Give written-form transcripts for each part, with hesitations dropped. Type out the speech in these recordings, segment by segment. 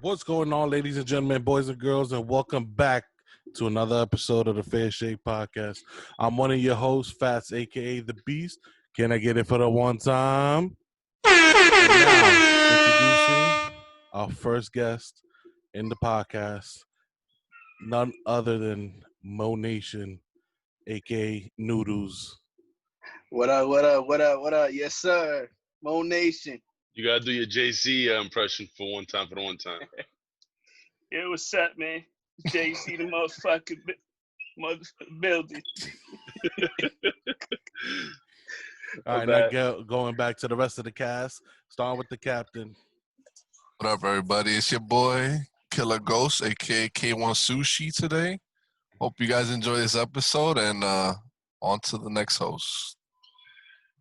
What's going on, ladies and gentlemen, boys and girls, and welcome back to another episode of the Fair Shake Podcast. I'm one of your hosts, Fats, aka The Beast. Can I get it for the one time? And now, introducing our first guest in the podcast, none other than Monation, aka Noodles. What up, what up, what up, what up? Yes, sir. Monation. You gotta do your Jay-Z impression for the one time. Yeah, what's up, man? JC, the motherfucking building. All right, now going back to the rest of the cast, starting with the captain. What up, everybody? It's your boy, Killer Ghost, aka K1 Sushi today. Hope you guys enjoy this episode and on to the next host.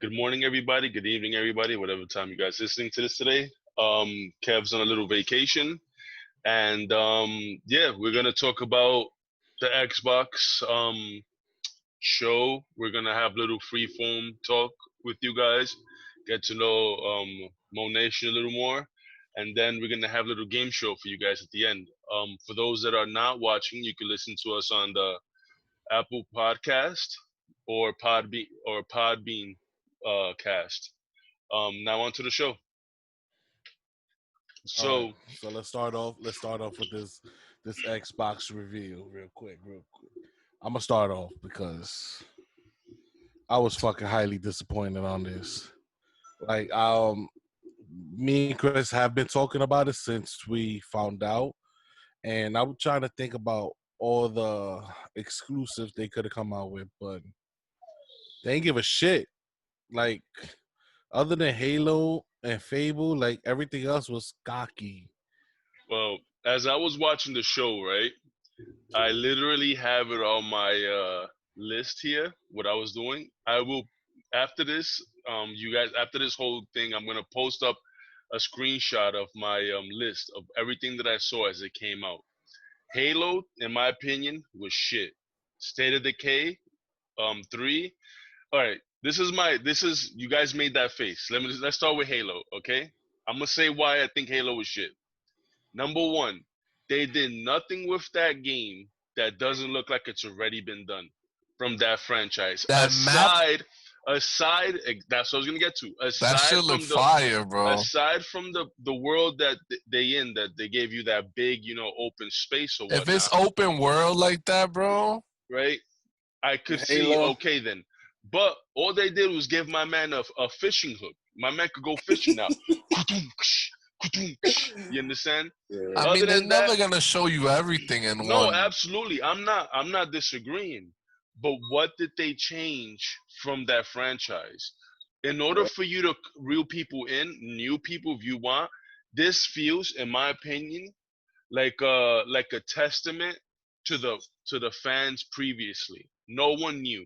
Good morning, everybody. Good evening, everybody. Whatever time you guys listening to this today. Kev's on a little vacation. And we're gonna talk about the Xbox show. We're gonna have a little free form talk with you guys, get to know Monation a little more, and then we're gonna have a little game show for you guys at the end. For those that are not watching, you can listen to us on the Apple Podcast or Podbean cast. Now on to the show. So let's start off with this Xbox review real quick. I'm gonna start off because I was fucking highly disappointed on this. Like, me and Chris have been talking about it since we found out, and I'm trying to think about all the exclusives they could have come out with, but they ain't give a shit. Like, other than Halo and Fable, like, everything else was cocky. Well, as I was watching the show, right, I literally have it on my list here, what I was doing. I will, after this, you guys, after this whole thing, I'm going to post up a screenshot of my list of everything that I saw as it came out. Halo, in my opinion, was shit. State of Decay, 3. All right, this is you guys made that face. Let's start with Halo, okay? I'm gonna say why I think Halo was shit. Number one, they did nothing with that game that doesn't look like it's already been done from that franchise. Aside, that's what I was gonna get to. That shit look fire, bro. Aside from the world that that they gave you that big, open space or whatnot. If it's open world like that, bro, right? I could see okay then. But all they did was give my man a fishing hook. My man could go fishing now. You understand? Yeah. I mean, they're never gonna show you everything in one. No, absolutely. I'm not disagreeing. But what did they change from that franchise? In order for you to reel people in, new people if you want, this feels, in my opinion, like a testament to the fans previously. No one knew.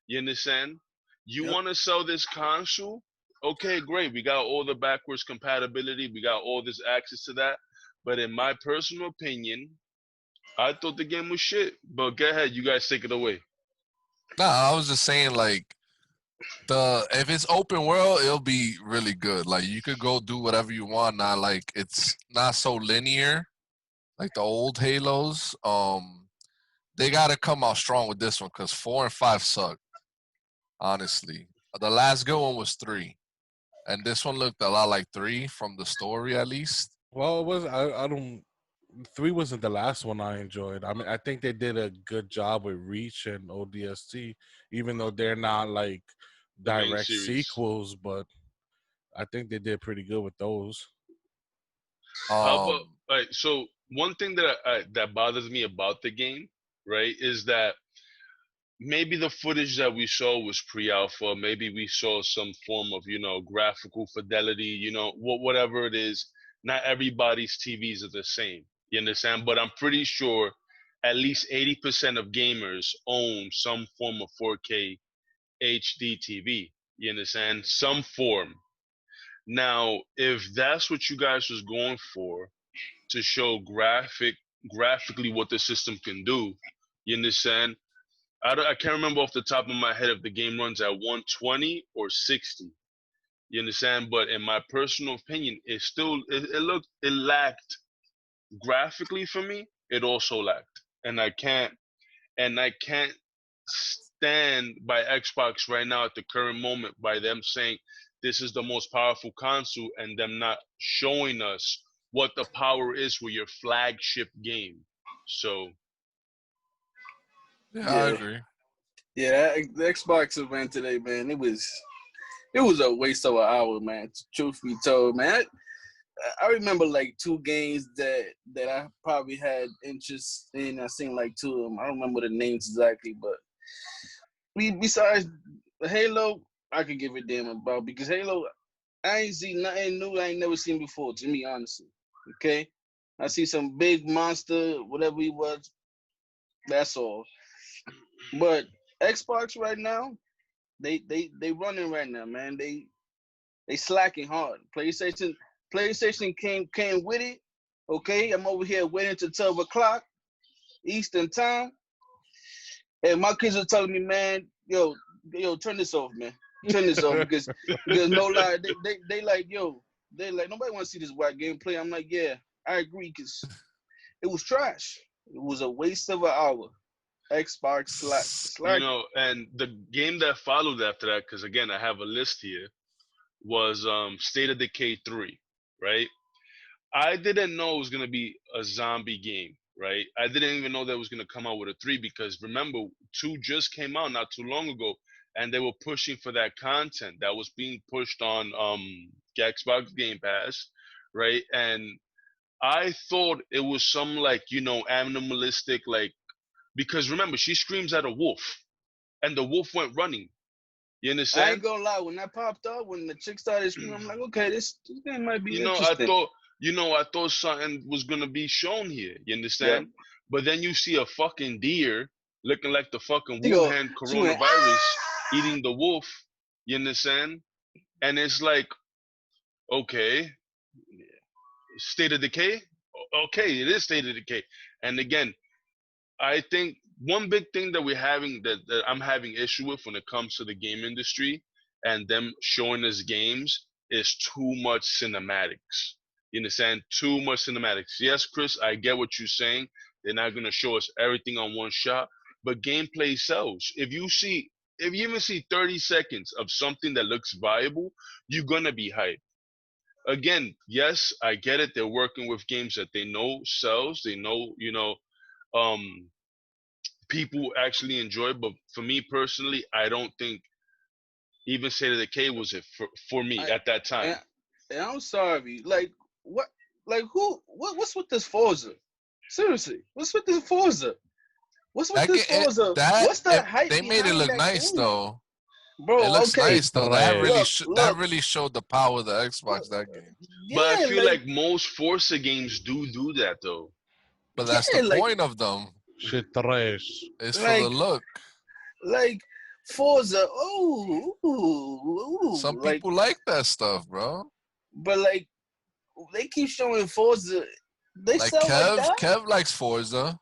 You understand? You want to sell this console? Okay, great. We got all the backwards compatibility. We got all this access to that. But in my personal opinion, I thought the game was shit. But go ahead. You guys take it away. Nah, I was just saying, like, if it's open world, it'll be really good. Like, you could go do whatever you want now. Like, it's not so linear like the old Halos. They got to come out strong with this one because 4 and 5 suck. Honestly, the last good one was 3, and this one looked a lot like 3 from the story, at least. Well, it was. I don't. 3 wasn't the last one I enjoyed. I mean, I think they did a good job with Reach and ODST, even though they're not like direct sequels. But I think they did pretty good with those. All right. So one thing that bothers me about the game, right, is that maybe the footage that we saw was pre-alpha. Maybe we saw some form of, graphical fidelity, whatever it is. Not everybody's TVs are the same. You understand? But I'm pretty sure at least 80% of gamers own some form of 4K HD TV. You understand? Some form. Now, if that's what you guys was going for, to show graphically what the system can do, you understand? I can't remember off the top of my head if the game runs at 120 or 60. You understand? But in my personal opinion, it lacked graphically for me, it also lacked, and I can't stand by Xbox right now at the current moment by them saying this is the most powerful console and them not showing us what the power is with your flagship game. So Yeah, I Yeah, agree. yeah. The Xbox event today, man, it was a waste of an hour, man. Truth be told, man. I remember like two games that I probably had interest in. I seen like two of them. I don't remember the names exactly, but besides Halo, I could give a damn about because Halo, I ain't seen nothing new I ain't never seen before. To me, honestly, okay. I see some big monster, whatever he was. That's all. But Xbox right now, they running right now, man. They slacking hard. PlayStation came with it. Okay, I'm over here waiting till 12 o'clock Eastern time, and my kids are telling me, man, yo, turn this off, man, turn this off because no lie, they like, yo, they like nobody want to see this white gameplay. I'm like, yeah, I agree because it was trash. It was a waste of an hour. Xbox slack. and the game that followed after that, because again, I have a list here, was State of Decay 3, right? I didn't know it was gonna be a zombie game, right? I didn't even know that it was gonna come out with a 3 because remember, 2 just came out not too long ago, and they were pushing for that content that was being pushed on Xbox Game Pass, right? And I thought it was some like animalistic like because remember she screams at a wolf, and the wolf went running. You I ain't understand? gonna lie, when that popped up, when the chick started screaming, I'm like, okay, this game might be You know, I interesting. thought, I thought something was gonna be shown here. You Yeah. understand? But then you see a fucking deer looking like the fucking She go, Wuhan she went, coronavirus eating the wolf. You understand? And it's like, okay, State of Decay. Okay, it is State of Decay. And again, I think one big thing that that I'm having issue with when it comes to the game industry and them showing us games is too much cinematics. You understand? Too much cinematics. Yes, Chris, I get what you're saying. They're not gonna show us everything on one shot, but gameplay sells. If you even see 30 seconds of something that looks viable, you're gonna be hyped. Again, yes, I get it. They're working with games that they know sells. They know, um, people actually enjoy. But for me personally, I don't think even State of Decay was it for me I, at that and, time. and I'm sorry, like what, like what's with this Forza? Seriously, what's with this Forza? What's with That this Forza? What's the hype they made it behind look that nice game, though. It bro? looks Okay, nice though. That really that look, really showed the power of the look, Xbox that game. But I yeah, feel like most Forza games do that though. But that's the like, point of them. Shit trash. It's for the like, look. like Forza. Oh, ooh, Some like, people like that stuff, bro. but like they keep showing Forza. They Like sell like that. Kev likes Forza.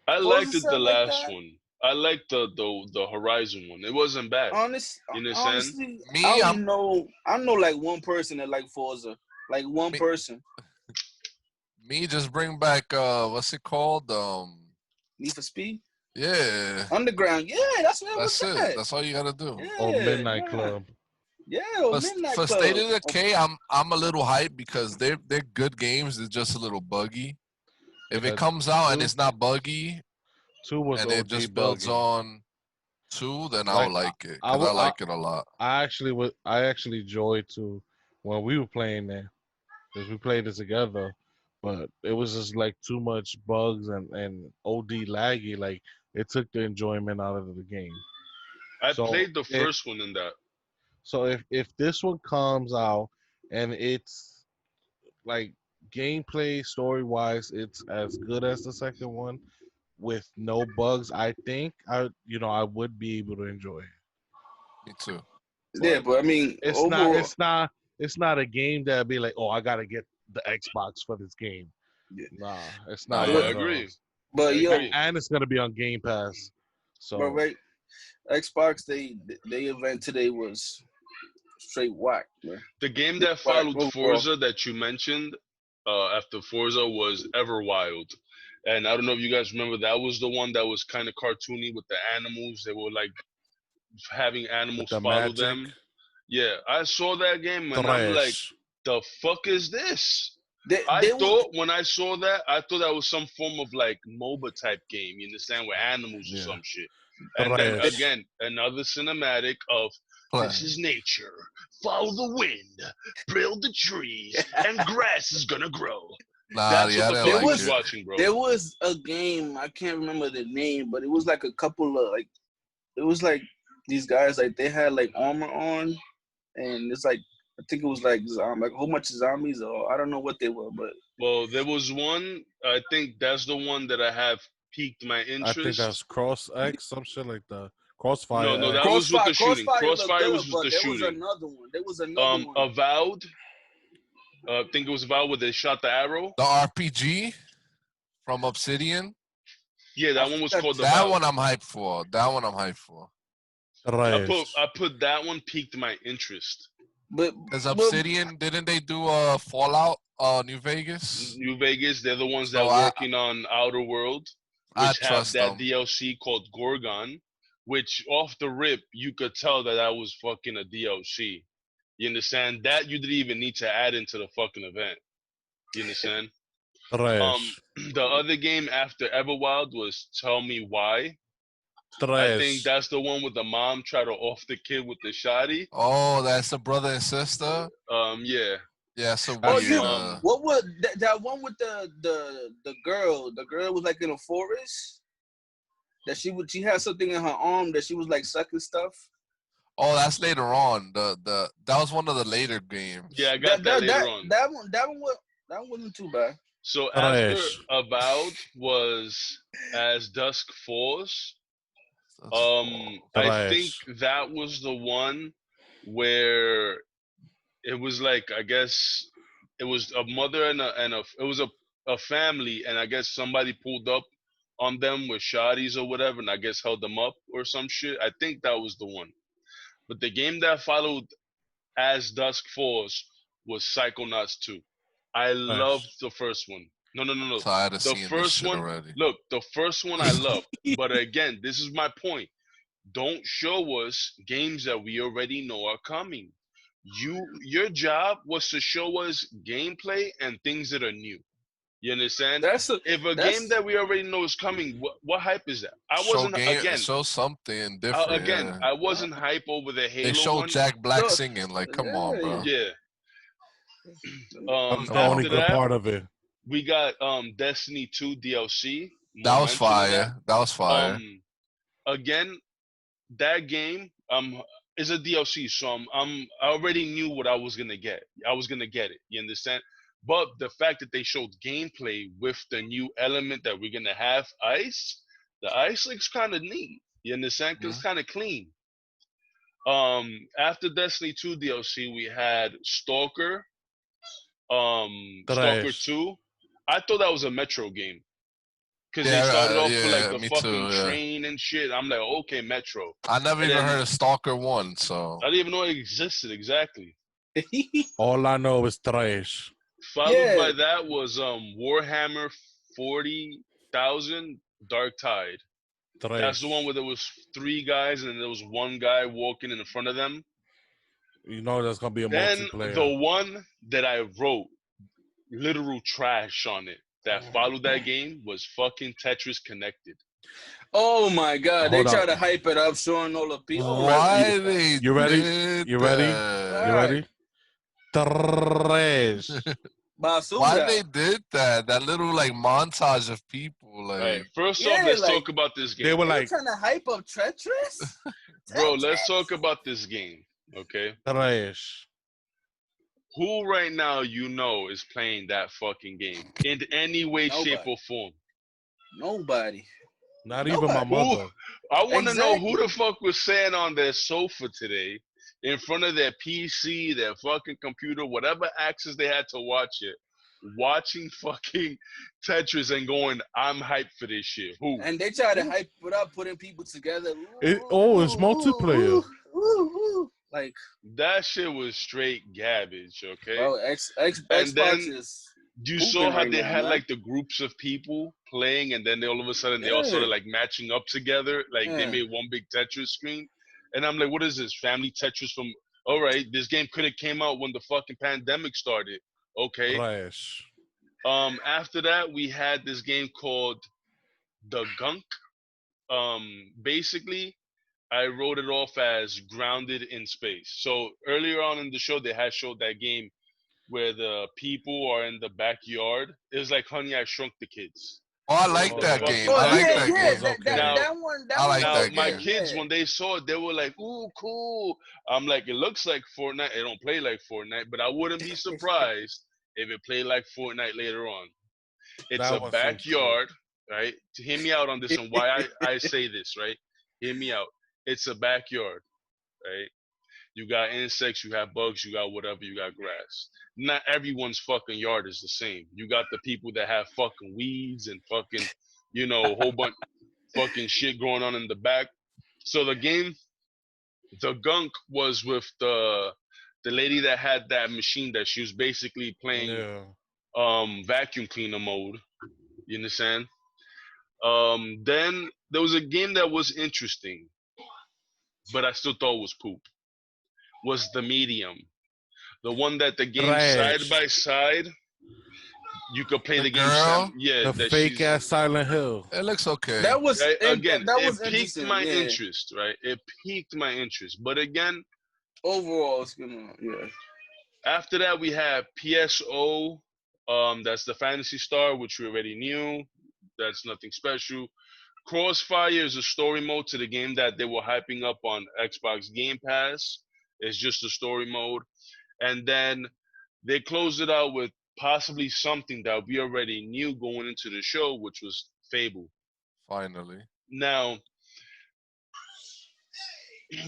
I Forza liked it the sell like last that. one. I liked the Horizon one. It wasn't bad. You understand? Honestly, I Me, only know I know like one person that like Forza, like one me, person. me just bring back what's it called? Need for Speed, Yeah. Underground. Yeah, that's where it was That's it. at. That's all you gotta do. Or Yeah, Midnight nah. Club. Yeah, or Midnight For State Club. of Decay, I'm a little hyped because they're good games. They're just a little buggy. If it Yeah, comes out and two it's not buggy two was and it OD just builds buggy. on 2, then I'll Like like it I because I would like it a lot. I actually enjoyed too when we were playing there because we played it together, but it was just like too much bugs and OD laggy. Like it took the enjoyment out of the game. I So played the if first one in that. if this one comes out and it's like gameplay story wise, it's as good as the second one with no bugs. I think I would be able to enjoy it. Me too. Yeah, But but I mean, it's not overall, it's not it's not a game that'd be like, oh, I gotta get the Xbox for this game. yeah. Nah, it's Nah, not Oh, one I of yeah. agree. those. I But yo, agree. And it's gonna be on Game Pass. but So right, Xbox they event today was straight whack, man. The game Straight that whack followed overall. Forza that you mentioned, after Forza was Everwild. And I don't know if you guys remember, that was the one that was kind of cartoony with the animals. They were like having animals the follow magic. them. Yeah, I saw that game and I'm like, the fuck is this? I thought when I saw that, I thought that was some form of like MOBA type game, you understand, with animals or some shit. And then again, another cinematic of this is nature. Follow the wind, build the trees, and grass is gonna grow. That's what the fuck I was watching, bro. There was a game, I can't remember the name, but it was like a couple of like, it was like these guys, like they had like armor on, and it's like, I think it was like a whole bunch of zombies, or I don't know what they were, but. Well, there was one, I think that's the one that I have piqued my interest. I think that's Cross X, some shit like that. Crossfire. No, that was with the shooting. Crossfire was with the shooting. There was another one. Avowed. I think it was Avowed where they shot the arrow. The RPG from Obsidian. Yeah, that one was called That Avowed. One I'm hyped for. I put that one piqued my interest. But as Obsidian, didn't they do Fallout, New Vegas? New Vegas, they're the ones that are working on Outer World, which have that DLC called Gorgon, which off the rip you could tell that was fucking a DLC. You understand? That you didn't even need to add into the fucking event. You understand? The other game after Everwild was Tell Me Why. I think that's the one with the mom try to off the kid with the shotty. Oh, that's the brother and sister. Yeah. Yeah, so what was that one with the girl? The girl was like in a forest. That she had something in her arm that she was like sucking stuff. Oh, that's later on. That was one of the later games. Yeah, I got that later on. That one wasn't too bad. So after Avowed was As Dusk Falls. I think that was the one where it was like, I guess it was a mother and it was a family, and I guess somebody pulled up on them with shotties or whatever, and I guess held them up or some shit. I think that was the one. But the game that followed As Dusk Falls was Psychonauts 2. I loved the first one. No. The first one, already. Look, the first one I loved. But again, this is my point. Don't show us games that we already know are coming. Your job was to show us gameplay and things that are new. You understand? If a game that we already know is coming, what hype is that? Show something different. I wasn't hype over the Halo. They showed Jack Black singing. Like, come on, bro. Yeah. That was the only good part of it. We got Destiny 2 DLC. That was fire. Again, that game is a DLC, so I already knew what I was gonna get. I was gonna get it. You understand? But the fact that they showed gameplay with the new element that we're gonna have, ice, the ice looks kind of neat. You understand? Because it's kind of clean. After Destiny 2 DLC, we had Stalker. Stalker 2. I thought that was a Metro game. Because they started off with like the fucking train and shit. I'm like, okay, Metro. I never even heard of Stalker 1, so. I didn't even know it existed, exactly. All I know is trash. Followed by that was Warhammer 40,000 Dark Tide. That's the one where there was 3 guys and there was 1 guy walking in front of them. You know that's going to be a multiplayer. The one that I wrote literal trash on it that followed that game was fucking Tetris Connected. Oh my God! They try to hype it up, showing all the people. Why you ready? You ready? Trash. Why they did that? That little like montage of people. Like, right. First off, let's talk about this game. They were like trying to hype up Tetris. Bro, let's talk about this game. Okay. Trash. Who right now is playing that fucking game in any way, shape, or form? Nobody. Not even my mother. I want to know who the fuck was sitting on their sofa today in front of their PC, their fucking computer, whatever access they had to watch it, watching fucking Tetris and going, I'm hyped for this shit. Who? And they try to hype it up, putting people together. It's multiplayer. Like that shit was straight garbage, okay? Bro, Xbox is You saw hooping how right they now, had man. like the groups of people playing, and then they all of a sudden they all Yeah. started like matching up together, like they Yeah. made one big Tetris screen. And I'm like, what is this? Family Tetris from? All right, this game could have came out when the fucking pandemic started. Okay. Trash. After that, we had this game called The Gunk. Basically, I wrote it off as grounded in space. So earlier on in the show, they had showed that game where the people are in the backyard. It was like Honey, I Shrunk the Kids. Oh, I In like Oh the that yeah. game. fucking Oh I like yeah, that backyard. yeah. It was game. okay. Now, That one. I like now that my game. kids Yeah. when they saw it, they were like, "Ooh, cool." I'm like, it looks like Fortnite. It don't play like Fortnite, but I wouldn't be surprised if it played like Fortnite later on. It's That a one seems cool. backyard, right? To hear me out on this and why I say this, right? Hear me out. It's a backyard, right? You got insects, you have bugs, you got whatever, you got grass. Not everyone's fucking yard is the same. You got the people that have fucking weeds and fucking, a whole bunch fucking shit going on in the back. So the game, the gunk was with the lady that had that machine that she was basically playing Yeah. vacuum cleaner mode. You understand? Then there was a game that was interesting, but I still thought was poop. Was the medium. The one that the game side Trash. by side, you could play The the game side. girl, Yeah, The that fake she's ass Silent Hill. it looks okay. That was right. Again, that it was piqued interesting. my Yeah. interest. Right, it piqued my interest. But again, Overall, it's gonna. Yeah. after that we have PSO. That's the Fantasy Star, which we already knew. That's nothing special. Crossfire is a story mode to the game that they were hyping up on Xbox Game Pass. It's just a story mode. And then they closed it out with possibly something that we already knew going into the show, which was Fable. Finally. Now,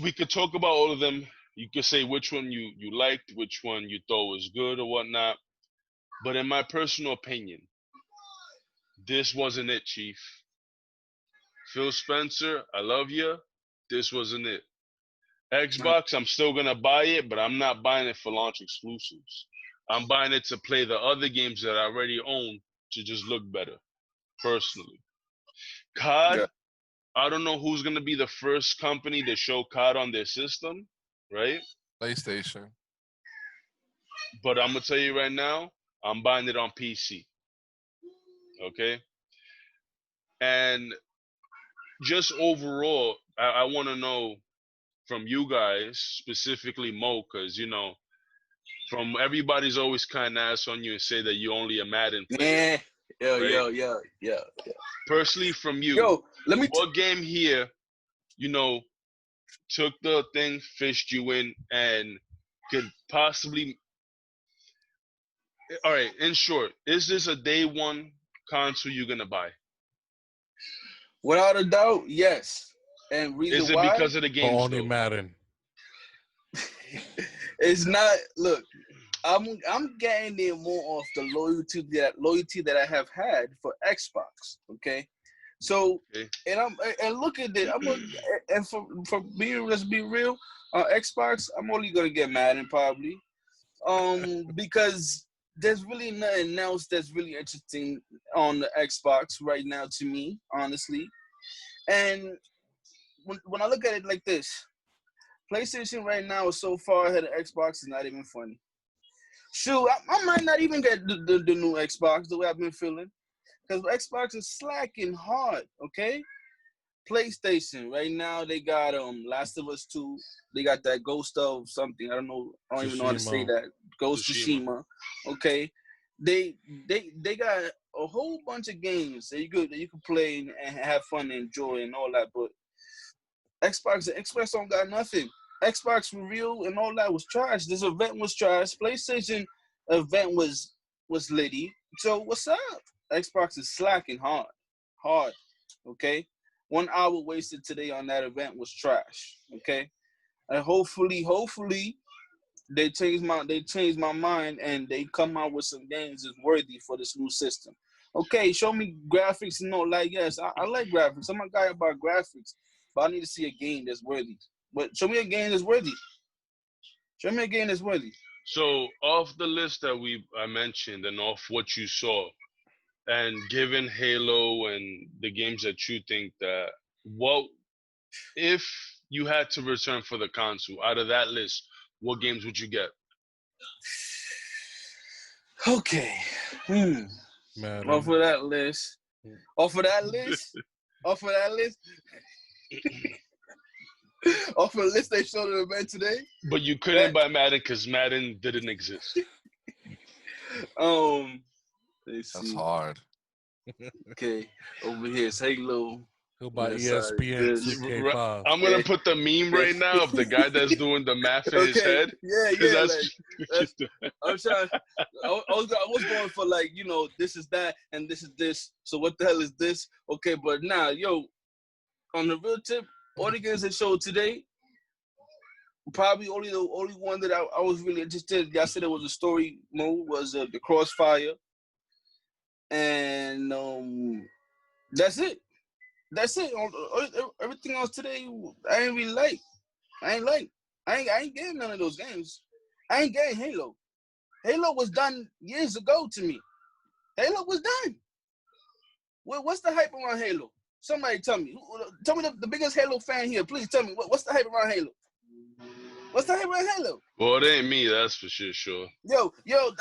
we could talk about all of them. You could say which one you liked, which one you thought was good or whatnot. But in my personal opinion, this wasn't it, Chief. Phil Spencer, I love you. This wasn't it. Xbox, I'm still gonna buy it, but I'm not buying it for launch exclusives. I'm buying it to play the other games that I already own to just look better, personally. Yeah. COD, I don't know who's gonna be the first company to show COD on their system, right? PlayStation. But I'm gonna tell you right now, I'm buying it on PC. Okay? And just overall, I wanna know from you guys, specifically Mo, because from everybody's always kind of ass on you and say that you're only a Madden player, Yeah. right? Yeah. Personally, from you, Yo, let me. what game here, you know, took the thing, fished you in, and could possibly? All right. In short, is this a day one console you're gonna buy? Without a doubt, yes. And Is reason it why? because of the For games only though? Madden. It's not. Look, I'm getting it more off the loyalty that I have had for Xbox. Okay, so Okay. and look at it. And for being, let's be real, Xbox, I'm only gonna get Madden probably. Because there's really nothing else that's really interesting on the Xbox right now to me, honestly. And when I look at it like this, PlayStation right now is so far ahead of Xbox, it's not even funny. Shoot, I might not even get the new Xbox the way I've been feeling. Because Xbox is slacking hard, okay? PlayStation, right now they got Last of Us 2. They got that Ghost of something. I don't know. I don't even know how to say Tsushima. that. Ghost Tsushima. Tsushima. Okay. They got a whole bunch of games that you could play and have fun and enjoy and all that, but Xbox don't got nothing. Xbox Reveal and all that was trash. This event was trash. PlayStation event was litty. So what's up? Xbox is slacking hard. Okay, 1 hour wasted today on that event was trash. Okay, and hopefully they change my mind and they come out with some games that's worthy for this new system. Okay, show me graphics and all that. Yes, I like graphics. I'm a guy about graphics, but I need to see a game that's worthy. But show me a game that's worthy. Show me a game that's worthy. So off the list that I mentioned and off what you saw, and given Halo and the games that you think that, what if you had to return for the console out of that list, what games would you get? Okay. Man, Off of that list. Off of that list. Off of that list. Off of the list they showed in the event today. But you couldn't buy Madden because Madden didn't exist. Let's see. That's hard. Okay, over here it's Halo. he'll buy Yes, ESPN this. 2K5. I'm gonna put the meme right now of the guy that's doing the math in his head. Yeah. That's I'm trying. I was going for like, you know, this is that and this is this. So what the hell is this? Okay, but now, on the real tip, all the games they showed today, probably the only one that I was really interested. Y'all said it was a story mode, was the Crossfire, and that's it. That's it. Everything else today, I ain't really like. I ain't getting none of those games. I ain't getting Halo. Halo was done years ago to me. Halo was done. What's the hype around Halo? Somebody tell me. Tell me the biggest Halo fan here. Please tell me. What's the hype around Halo? What's the hype around Halo? Well, it ain't me, that's for sure. Yo,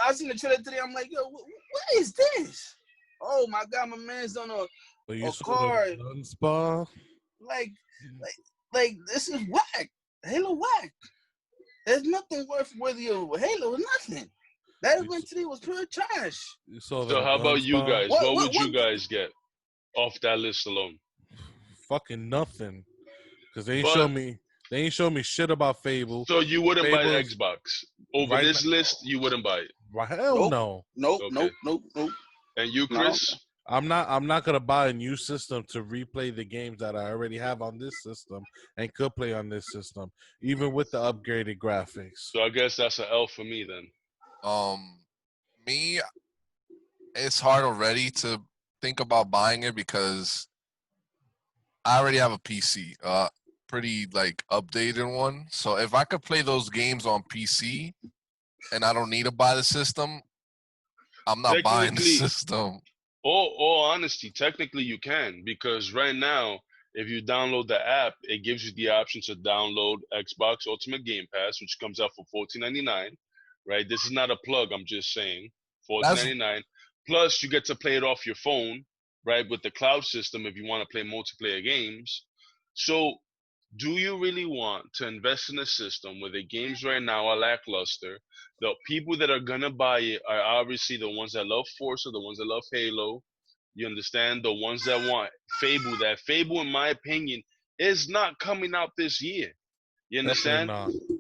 I seen the trailer today. I'm like, what is this? Oh my God, my man's on a car. Like this is whack. Halo whack. There's nothing worthy of Halo. Nothing. That event today was pure trash. So how about you guys? What would you guys get off that list alone? Fucking nothing. Because they ain't show me shit about Fable. So you wouldn't buy the Xbox over this list? You wouldn't buy it? Hell no. Nope. And you, Chris? No. I'm not gonna buy a new system to replay the games that I already have on this system and could play on this system, even with the upgraded graphics. So I guess that's an L for me then. Me, it's hard already to think about buying it because I already have a PC, pretty like updated one. So if I could play those games on PC and I don't need to buy the system, I'm not buying the system. All honesty, technically you can, because right now, if you download the app, it gives you the option to download Xbox Ultimate Game Pass, which comes out for $14.99. Right? This is not a plug. I'm just saying $14.99. Plus, you get to play it off your phone, right, with the cloud system if you want to play multiplayer games. So, do you really want to invest in a system where the games right now are lackluster? The people that are gonna buy it are obviously the ones that love Forza, the ones that love Halo. You understand? The ones that want Fable. That Fable, in my opinion, is not coming out this year. You understand?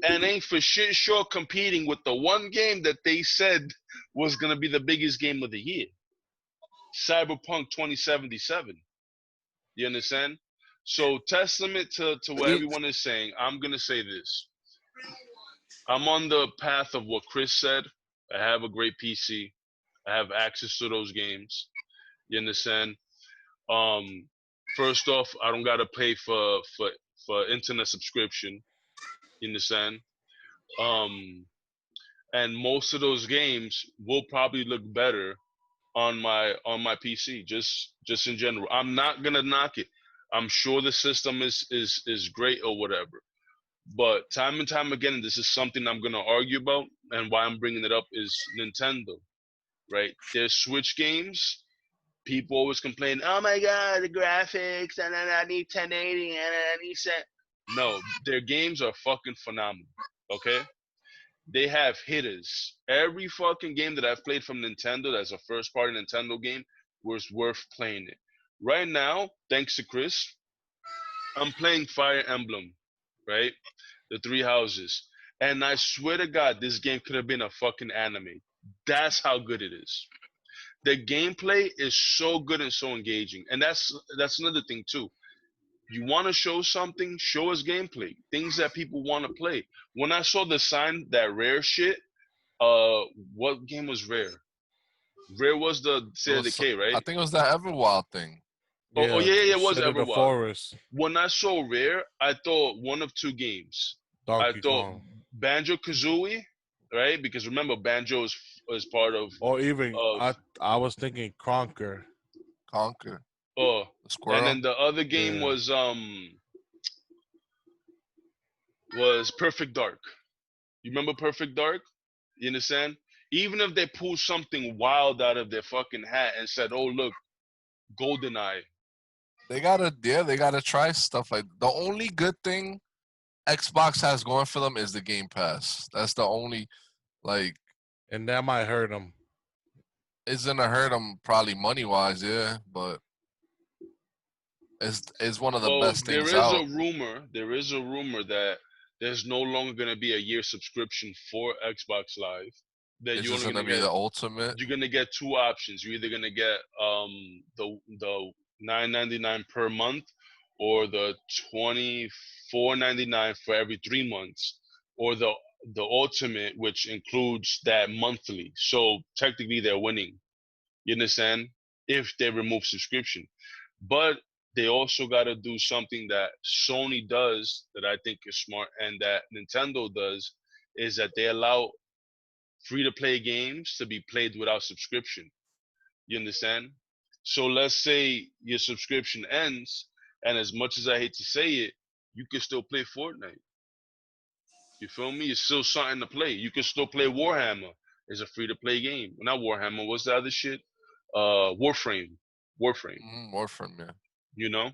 And ain't for shit sure competing with the one game that they said was gonna be the biggest game of the year, Cyberpunk 2077. You understand? So testament to what everyone is saying, I'm gonna say this. I'm on the path of what Chris said. I have a great PC. I have access to those games. You understand? First off, I don't gotta pay for internet subscription. You understand? And most of those games will probably look better on my PC. Just in general, I'm not gonna knock it. I'm sure the system is great or whatever. But time and time again, this is something I'm gonna argue about, and why I'm bringing it up is Nintendo, right? Their Switch games, people always complain, "Oh my God, the graphics, and I need 1080, and I need set." No, their games are fucking phenomenal. Okay, they have hitters. Every fucking game that I've played from Nintendo that's a first-party Nintendo game was worth playing it. Right now, thanks to Chris, I'm playing Fire Emblem, right? The Three Houses. And I swear to God, this game could have been a fucking anime. That's how good it is. The gameplay is so good and so engaging. And that's another thing too. You want to show something, show us gameplay. Things that people want to play. When I saw the sign, that Rare shit, what game was Rare? Rare was the State of Decay, right? I think it was that Everwild thing. Yeah, it was Everwild. Forest. When I saw Rare, I thought one of two games. I thought Banjo-Kazooie right? Because remember, Banjo is part of Or even of I was thinking Conquer. Conquer oh, the and squirrel. then the other game Yeah. was Perfect Dark. You remember Perfect Dark? You understand? Even if they pull something wild out of their fucking hat and said, "Oh look, GoldenEye," They gotta try stuff like. The only good thing Xbox has going for them is the Game Pass. That's the only like. And that might hurt them. It's gonna hurt them probably money wise, yeah, but it's one of the well, best there things is a out. rumor. There is a rumor that there's no longer going to be a year subscription for Xbox Live. That It's you're just only going gonna to be get the ultimate. you're gonna get two options. You're either gonna get the $9.99 per month, or the $24.99 for every 3 months, or the ultimate, which includes that monthly. So technically, they're winning. You understand? If they remove subscription, but they also got to do something that Sony does that I think is smart, and that Nintendo does, is that they allow free to play games to be played without subscription. You understand? So let's say your subscription ends, and as much as I hate to say it, you can still play Fortnite. You feel me? It's still something to play. You can still play Warhammer. It's a free to play game. Not Warhammer. What's the other shit? Warframe. Warframe. Warframe, yeah. You know,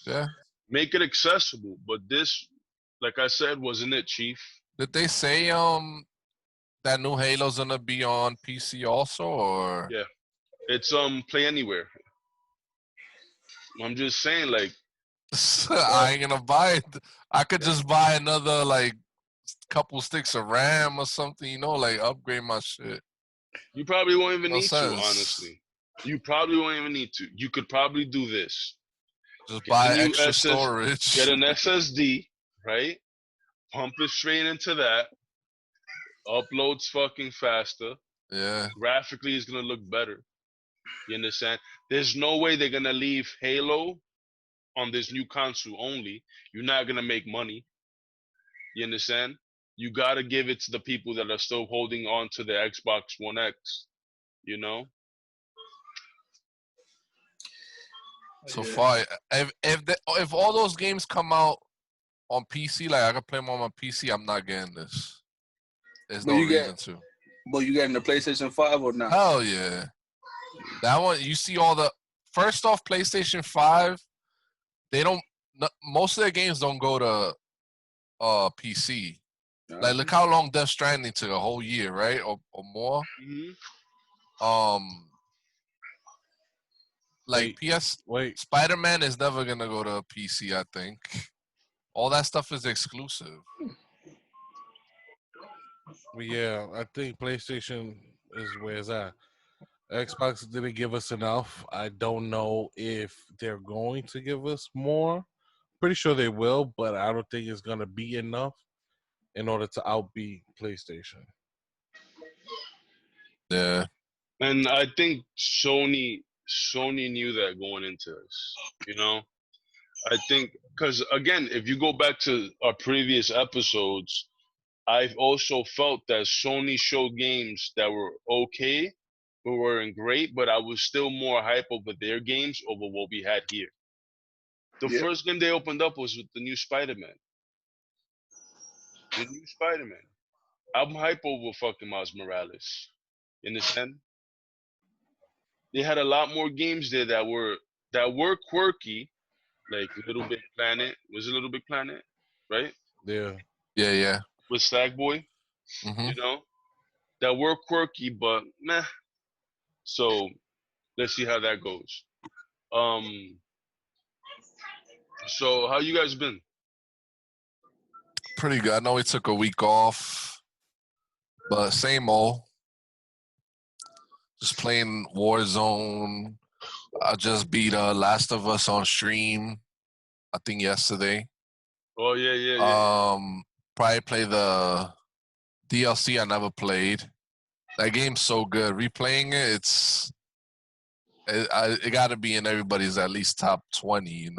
Yeah. make it accessible. But this, like I said, wasn't it, Chief? Did they say that new Halo's gonna be on PC also, or? Yeah, it's play anywhere. I'm just saying, like, I ain't gonna buy it. I could just buy another like couple sticks of RAM or something, like upgrade my shit. you probably won't even No need to. sense. Honestly, you probably won't even need to. You could probably do this. Just Get a buy new extra Get storage. an SSD, right? Pump it straight into that. Uploads fucking faster. Yeah. Graphically, it's gonna look better. You understand? There's no way they're gonna leave Halo on this new console only. You're not gonna make money. You understand? You gotta give it to the people that are still holding on to the Xbox One X. You know? So Yeah. far, if all those games come out on PC, like I can play them on my PC, I'm not getting this. There's But no you get, reason to. but you getting the PlayStation 5 or not? Hell yeah. That one, you see all the. First off, PlayStation 5, they don't. Most of their games don't go to PC. Like, look how long Death Stranding took, a whole year, right? Or more. Mm-hmm. Like Wait. Spider-Man is never gonna go to PC, I think. All that stuff is exclusive. Yeah, I think PlayStation is where it's at. Xbox didn't give us enough. I don't know if they're going to give us more. Pretty sure they will, but I don't think it's gonna be enough in order to outbeat PlayStation. Yeah. And I think Sony knew that going into this. You know? I think because again, if you go back to our previous episodes, I've also felt that Sony showed games that were okay, but weren't great, but I was still more hype over their games over what we had here. The Yep. first game they opened up was with the new Spider-Man. The new Spider-Man. I'm hype over fucking Miles Morales. You understand? They had a lot more games there that were quirky, like Little Big Planet. Was it Little Big Planet? Right? Yeah. Yeah. With Sackboy, Mm-hmm. you know? That were quirky, but meh. So let's see how that goes. Um so how you guys been? Pretty good. I know we took a week off, but same old. Just playing Warzone. I just beat Last of Us on stream, I think yesterday. Oh yeah. Probably play the DLC I never played. That game's so good. Replaying it got to be in everybody's at least top 20.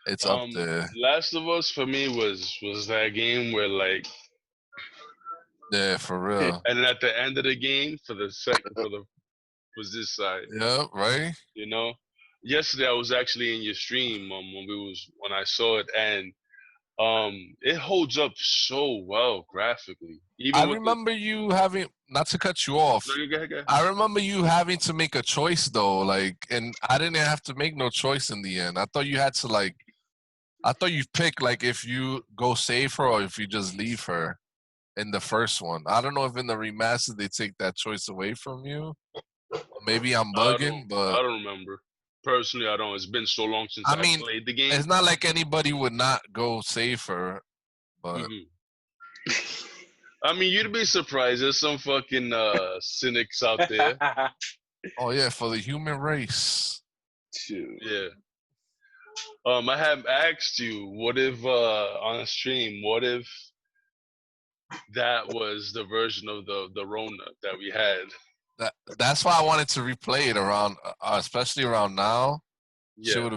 It's up there. Last of Us for me was that game where like Yeah, for real. And then at the end of the game, was this side. Yeah, right. You know, yesterday I was actually in your stream when I saw it, and it holds up so well graphically. I Even with the remember you having, not to cut you off. no, go ahead. I remember you having to make a choice though, like, and I didn't have to make no choice in the end. I thought you had to like, I thought you pick like if you go save her or if you just leave her in the first one. I don't know if in the remaster they take that choice away from you. Maybe I'm bugging, but I don't remember. Personally, I don't. It's been so long since I mean, played the game. it's not like anybody would not go save her, but I mean, you'd be surprised. There's some fucking cynics out there. oh yeah, for the human race. Shoot. Yeah. I have asked you, what if on a stream, what if that was the version of the Rona that we had? That's why I wanted to replay it around, especially around now. Yeah.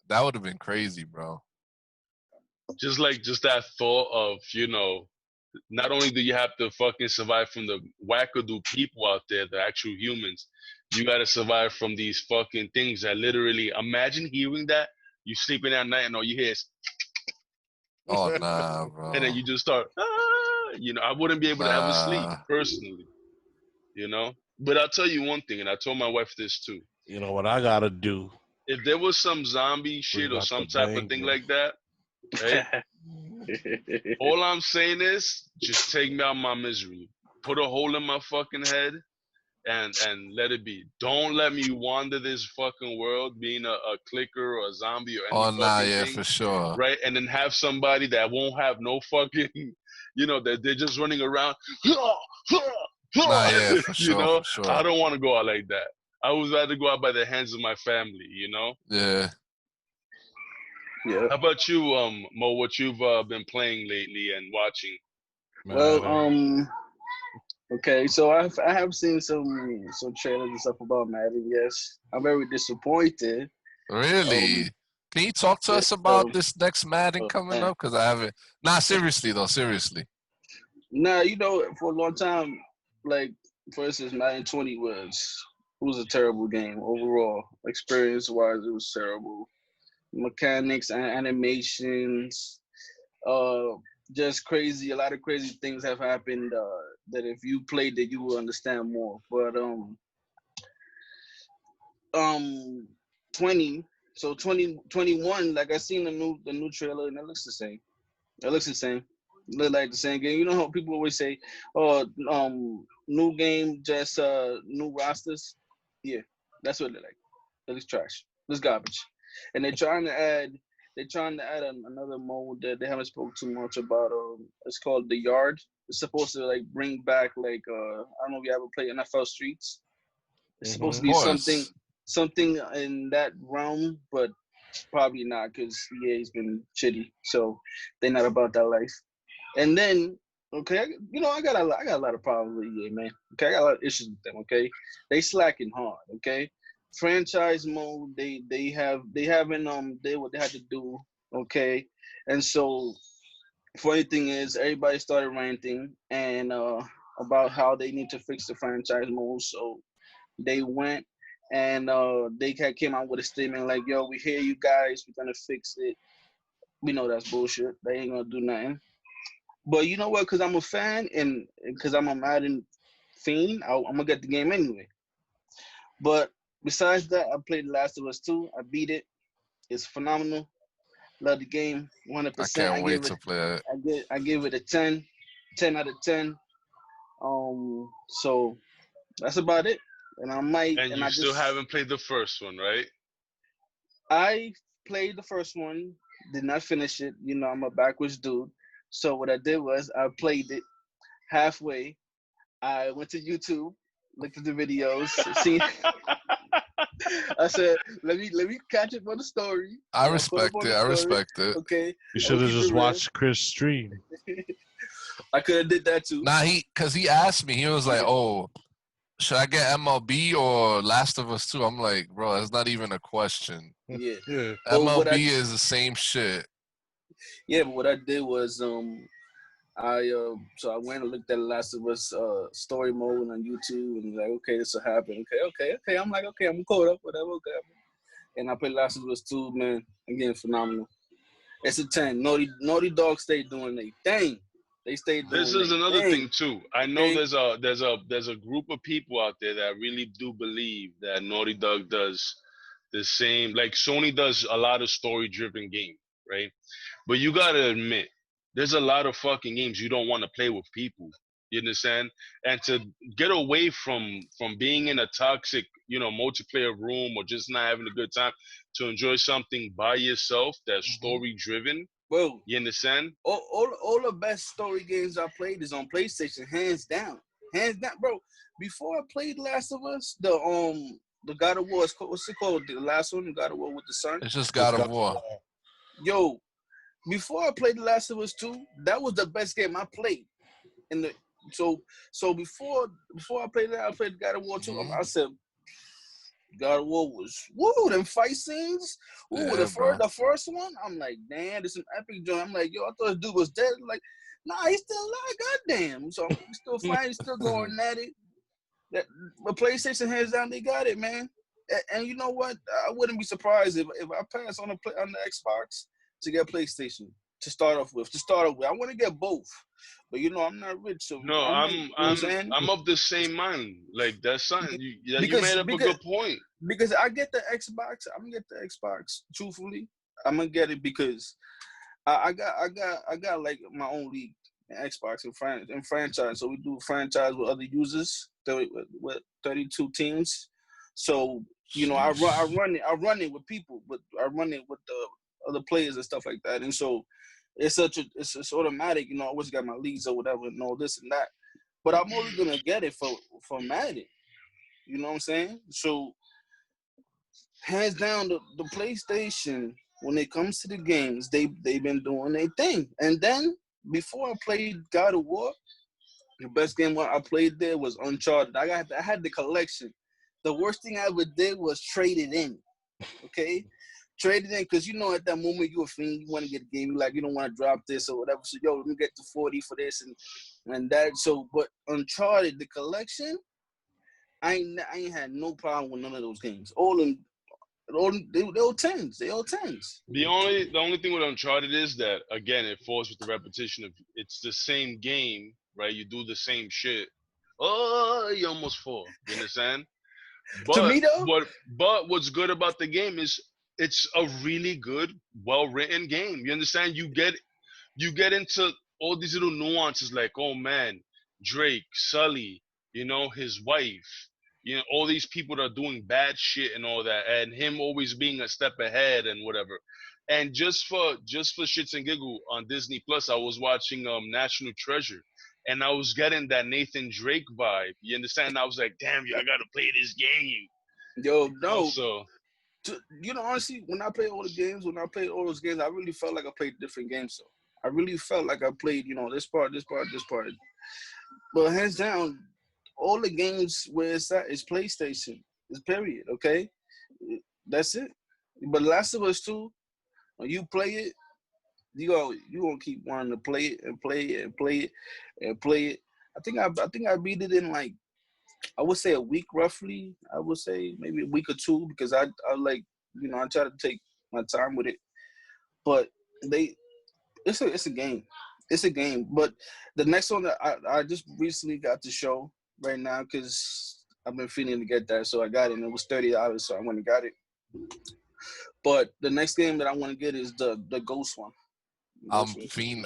That would have been crazy, bro. Just that thought of, not only do you have to fucking survive from the wackadoo people out there, the actual humans, you got to survive from these fucking things that literally, imagine hearing that. You sleeping at night and all you hear is, oh nah, bro. And then you just start, I wouldn't be able to ever sleep personally, But I'll tell you one thing, and I told my wife this too. You know what I gotta do? If there was some zombie shit or some type of thing like that, right? All I'm saying is, just take me out my misery. Put a hole in my fucking head, and let it be. Don't let me wander this fucking world being a clicker or a zombie or any thing, for sure. Right? And then have somebody that won't have no fucking, that they're just running around. For sure, for sure. I don't want to go out like that. I would rather go out by the hands of my family, Yeah. Yeah. How about you, Mo? What you've been playing lately and watching? Well, okay, so I have seen some trailers and stuff about Madden. Yes, I'm very disappointed. Really? Can you talk to us about this next Madden coming up? Because I haven't. Nah, seriously though, seriously. Nah, for a long time, like for instance, Madden 20 was a terrible game overall. Experience-wise, it was terrible. Mechanics and animations, just crazy. A lot of crazy things have happened that if you played it, you will understand more. But 2021, like I seen the new trailer and it looks the same. It looks the same. Look like the same game. You know how people always say, "Oh, new game, just new rosters." Yeah, that's what they like. It looks trash. It looks garbage. And they're trying to add another mode that they haven't spoke too much about. It's called the Yard. It's supposed to like bring back like I don't know if you ever played NFL Streets. It's supposed to be something in that realm, but probably not because EA's been shitty, so they're not about that life. And then, okay, I got a lot of problems with EA, man. Okay, I got a lot of issues with them. Okay, they slacking hard. Okay, franchise mode, they haven't what they had to do. Okay, and so funny thing is, everybody started ranting and about how they need to fix the franchise mode. So they went and they came out with a statement like, "Yo, we hear you guys. We're gonna fix it." We know that's bullshit. They ain't gonna do nothing. But you know what? Because I'm a fan and because I'm a Madden fiend, I'm gonna get the game anyway. But besides that, I played The Last of Us 2. I beat it. It's phenomenal. Love the game 100%. I can't wait to play it. I give it a 10 out of 10. So that's about it. And I might. And you still haven't played the first one, right? I played the first one, did not finish it. I'm a backwards dude. So what I did was I played it halfway. I went to YouTube, looked at the videos, see. I said, let me catch up on the story. I respect it. Okay. You should have just watched Chris stream. I could have did that too. Nah, because he asked me, he was like, "Oh, should I get MLB or Last of Us 2?" I'm like, bro, that's not even a question. Yeah. MLB is the same shit. Yeah, but what I did was So I went and looked at Last of Us story mode on YouTube and like, okay, this will happen. Okay. I'm like, okay, I'm caught up, whatever. Okay. And I played Last of Us 2, man. Again, phenomenal. It's a 10. Naughty Dog stayed doing their thing. They stayed doing This is another thing. thing too. I know there's a group of people out there that really do believe that Naughty Dog does the same, like Sony does a lot of story driven game, right? But you gotta admit, there's a lot of fucking games you don't want to play with people. You understand? And to get away from being in a toxic, multiplayer room or just not having a good time, to enjoy something by yourself that's story driven. Well, you understand? All the best story games I played is on PlayStation, hands down, bro. Before I played Last of Us, the God of War, what's it called? The last one, God of War with the sun. It's just God of War. Yo, before I played The Last of Us 2, that was the best game I played. So before I played that, I played God of War 2. I said, God of War was them fight scenes. The first one, I'm like, damn, there's some epic joint. I'm like, yo, I thought this dude was dead. Like, nah, he's still alive, goddamn. So I'm still fighting, still going at it. But PlayStation, hands down, they got it, man. And you know what? I wouldn't be surprised if I pass on the Xbox to get PlayStation to start off with. I want to get both, but I'm not rich, so no, I'm of the same mind. Like that's something you made up a good point. Because I get the Xbox, I'm gonna get the Xbox. Truthfully, I'm gonna get it because I got like my own league in Xbox and franchise. So we do franchise with other users, with 32 teams. So I run it with people, but I run it with the other players and stuff like that. And so it's automatic. I always got my leagues or whatever and all this and that. But I'm only gonna get it for Madden. You know what I'm saying? So hands down, the PlayStation, when it comes to the games, they've been doing their thing. And then before I played God of War, the best game I played there was Uncharted. I had the collection. The worst thing I ever did was trade it in. Okay? Trade it in because at that moment you're a fiend, you want to get a game, you don't want to drop this or whatever. So let me get to 40 for this and that. So but Uncharted, the collection, I ain't had no problem with none of those games. They all tens. They all tens. The only thing with Uncharted is that again it falls with the repetition of it's the same game, right? You do the same shit. Oh, you almost fall. You understand? But to me though, but what's good about the game is it's a really good, well-written game. You understand? You get into all these little nuances like, oh man, Drake, Sully, his wife, all these people that are doing bad shit and all that, and him always being a step ahead and whatever. And just for shits and giggle on Disney Plus, I was watching National Treasure, and I was getting that Nathan Drake vibe. You understand? I was like, damn, I gotta play this game. Yo, no. So, honestly, when I played all those games, I really felt like I played different games. So I really felt like I played, this part. But hands down, all the games where it's at is PlayStation. It's period. Okay, that's it. But Last of Us 2, when you play it, you gonna keep wanting to play it and play it and play it and play it. I think I beat it in like, I would say a week roughly. I would say maybe a week or two because I like, I try to take my time with it. But it's a game. It's a game. But the next one that I just recently got to show right now because I've been feeling to get that, so I got it. And it was $30, so I went and got it. But the next game that I want to get is the Ghost one. I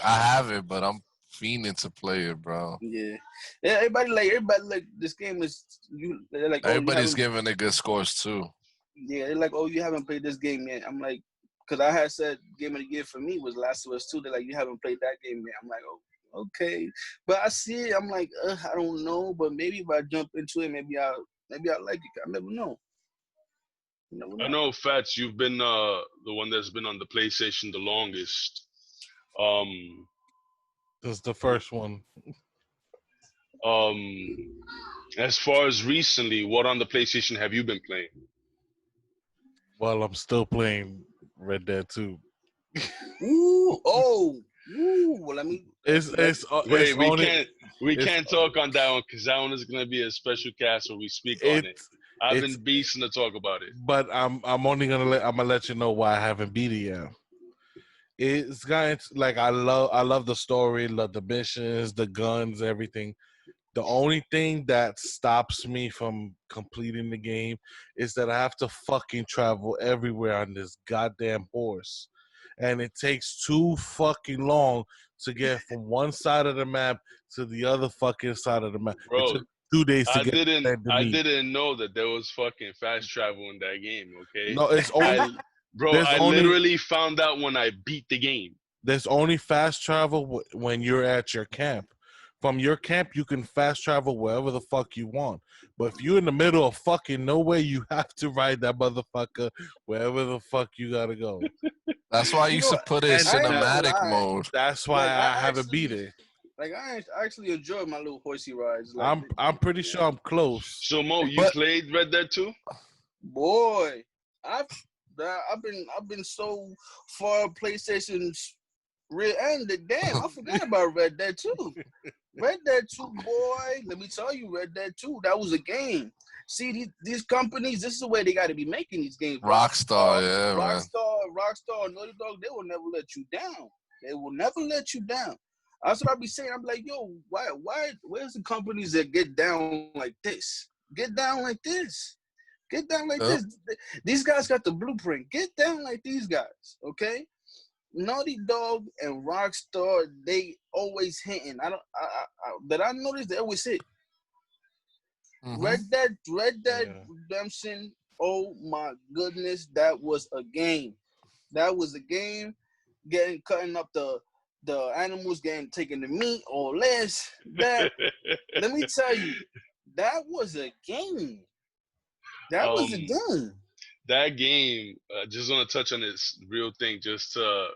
have it, but I'm fiending to play it, bro. Yeah. Everybody like this game is they're like, everybody's giving it good scores too. Yeah, they're like, oh, you haven't played this game yet. I'm like, because I had said game of the year for me was Last of Us 2. They're like, you haven't played that game yet. I'm like, oh, okay. But I see it. I'm like, I don't know. But maybe if I jump into it, maybe I'll like it. I never know. I know, Fats, you've been the one that's been on the PlayStation the longest. This is the first one. As far as recently, what on the PlayStation have you been playing? Well, I'm still playing Red Dead 2. Ooh, oh, Ooh, well, let me. Wait, it's we it's can't talk on that one because that one is gonna be a special cast where we speak on it. it's I've it's. been beasting to talk about it. But I'm gonna let you know why I haven't beat it yet. It's got like I love the story, love the missions, the guns, everything. The only thing that stops me from completing the game is that I have to fucking travel everywhere on this goddamn horse. And it takes too fucking long to get from one side of the map to the other fucking side of the map. It Bro, took 2 days to get to I me. didn't know that there was fucking fast travel in that game, okay? No, it's only there's I only literally found out when I beat the game. there's only fast travel when you're at your camp. From your camp, you can fast travel wherever the fuck you want. But if you're in the middle of fucking nowhere, you have to ride that motherfucker wherever the fuck you gotta go. That's why I You used know, to put it in And I ain't gonna cinematic lie. mode. that's why Like I I haven't beat actually, it. like I actually enjoy my little horsey rides. Like, I'm pretty sure I'm close. So Mo, you But played Red Dead 2? boy, I've I've been so far PlayStation's real end. Damn, I forgot about Red Dead 2. Red Dead 2, boy. Let me tell you, Red Dead 2, that was a game. See, these companies, this is the way they got to be making these games. Rockstar, yeah, man. Rockstar, Naughty Dog, they will never let you down. They will never let you down. That's what I be saying. I'm like, yo, where's the companies that get down like this? Get down like this. Get down like Yep. this. These guys got the blueprint. Get down like these guys, okay? Naughty Dog and Rockstar, they always hitting. I noticed they always hit. Mm-hmm. Red Dead Yeah. Redemption. Oh my goodness, that was a game. That was a game. Cutting up the animals, getting taking the meat or less. That let me tell you, that was a game. That was a um, game. that game, just want to touch on this real thing, just to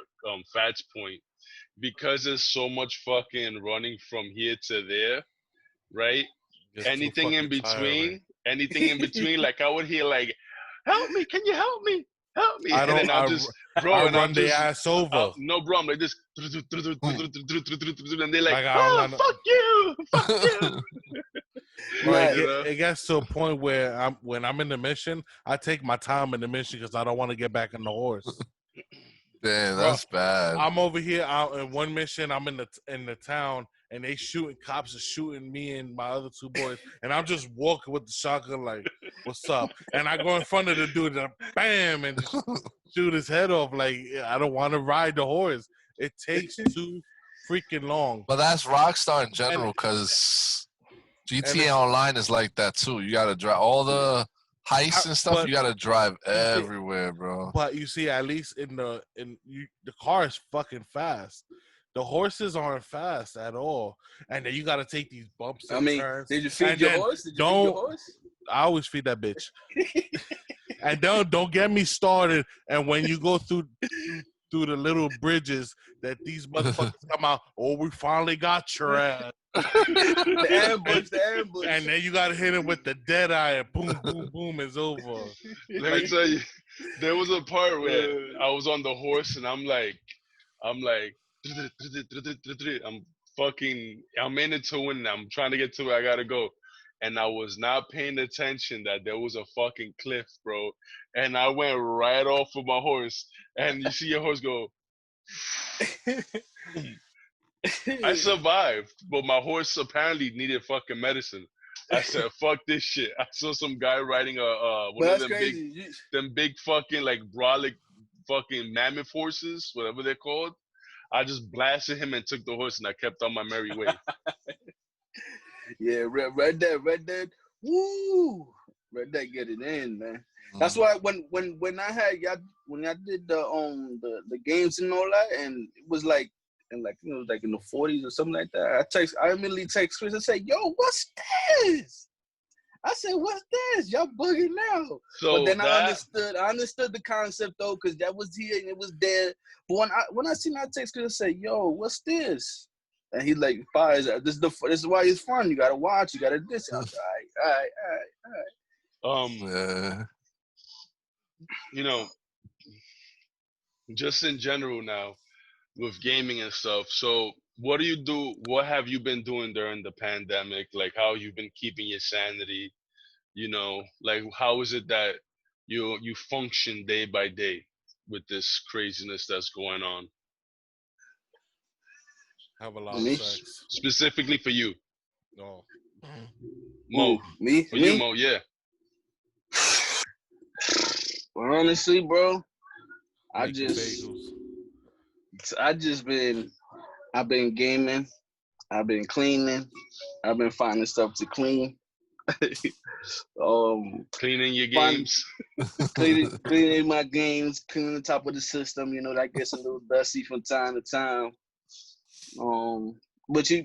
Fat's point, because there's so much fucking running from here to there, right? It's too fucking tiring. Anything in between, like I would hear like, "Help me! Can you help me? Help me!" I And don't then I'll just, I bro, and I'll run their just, ass over. no, bro, I'm like this, and they're like, Like I don't "Oh, got no, fuck you, fuck you," Bro, Nah, you know? it gets to a point where when I'm in the mission, I take my time in the mission because I don't want to get back on the horse. Damn, Bro, that's bad. I'm over here out in one mission. I'm in the town, and they shooting. Cops are shooting me and my other two boys, and I'm just walking with the shotgun like, "What's up?" And I go in front of the dude, and bam, and just shoot his head off. Like I don't want to ride the horse. It takes too freaking long. But that's Rockstar in And general, because and GTA it's Online is like that too. You gotta drive all the heists and stuff. but You gotta drive you see, everywhere, bro. but you see, at least the car is fucking fast. The horses aren't fast at all, and then you got to take these bumps I and mean, turns. did you feed And your then horse? Did you feed your don't horse? I always feed that bitch. And don't get me started. And when you go through the little bridges that these motherfuckers come out, oh, we finally got your ass. The ambush, And then you gotta hit him with the dead eye, and boom, boom, boom, it's over. Let me tell you, there was a part where I was on the horse and I'm like, I'm I'm in it to win. I'm trying to get to where I gotta go. And I was not paying attention that there was a fucking cliff, bro. And I went right off of my horse. And you see your horse go. I survived, but my horse apparently needed fucking medicine. I said, "Fuck this shit." I saw some guy riding one But of that's crazy. them big fucking like brolic fucking mammoth horses, whatever they're called. I just blasted him and took the horse, and I kept on my merry way. Yeah, Red Dead. Woo! Red Dead get it in, man. That's why when I had y'all when I did the games and all that, and it was like in like like in the 40s or something like that. I immediately text Chris and say, "Yo, what's this?" I said, "What's this? Y'all bugging now." So but then I that understood the concept though, because that was here and it was there. But when I seen that text Chris and say, "Yo, what's this?" And he like fires. This is why it's fun. You gotta watch. You gotta this. I was like, all right. Yeah. you know, just in general now, with gaming and stuff. So what do you do? What have you been doing during the pandemic? Like how you've been keeping your sanity? Like how is it that you function day by day with this craziness that's going on? Have a lot of Me? sex. Specifically for you, No, Mo. Me? For you, Me? Mo. Yeah. Well, honestly, bro, I making just, bagels. I just been, I've been gaming, I've been cleaning, I've been finding stuff to clean. Cleaning your Find games. cleaning my games, cleaning the top of the system. That gets a little dusty from time to time. But you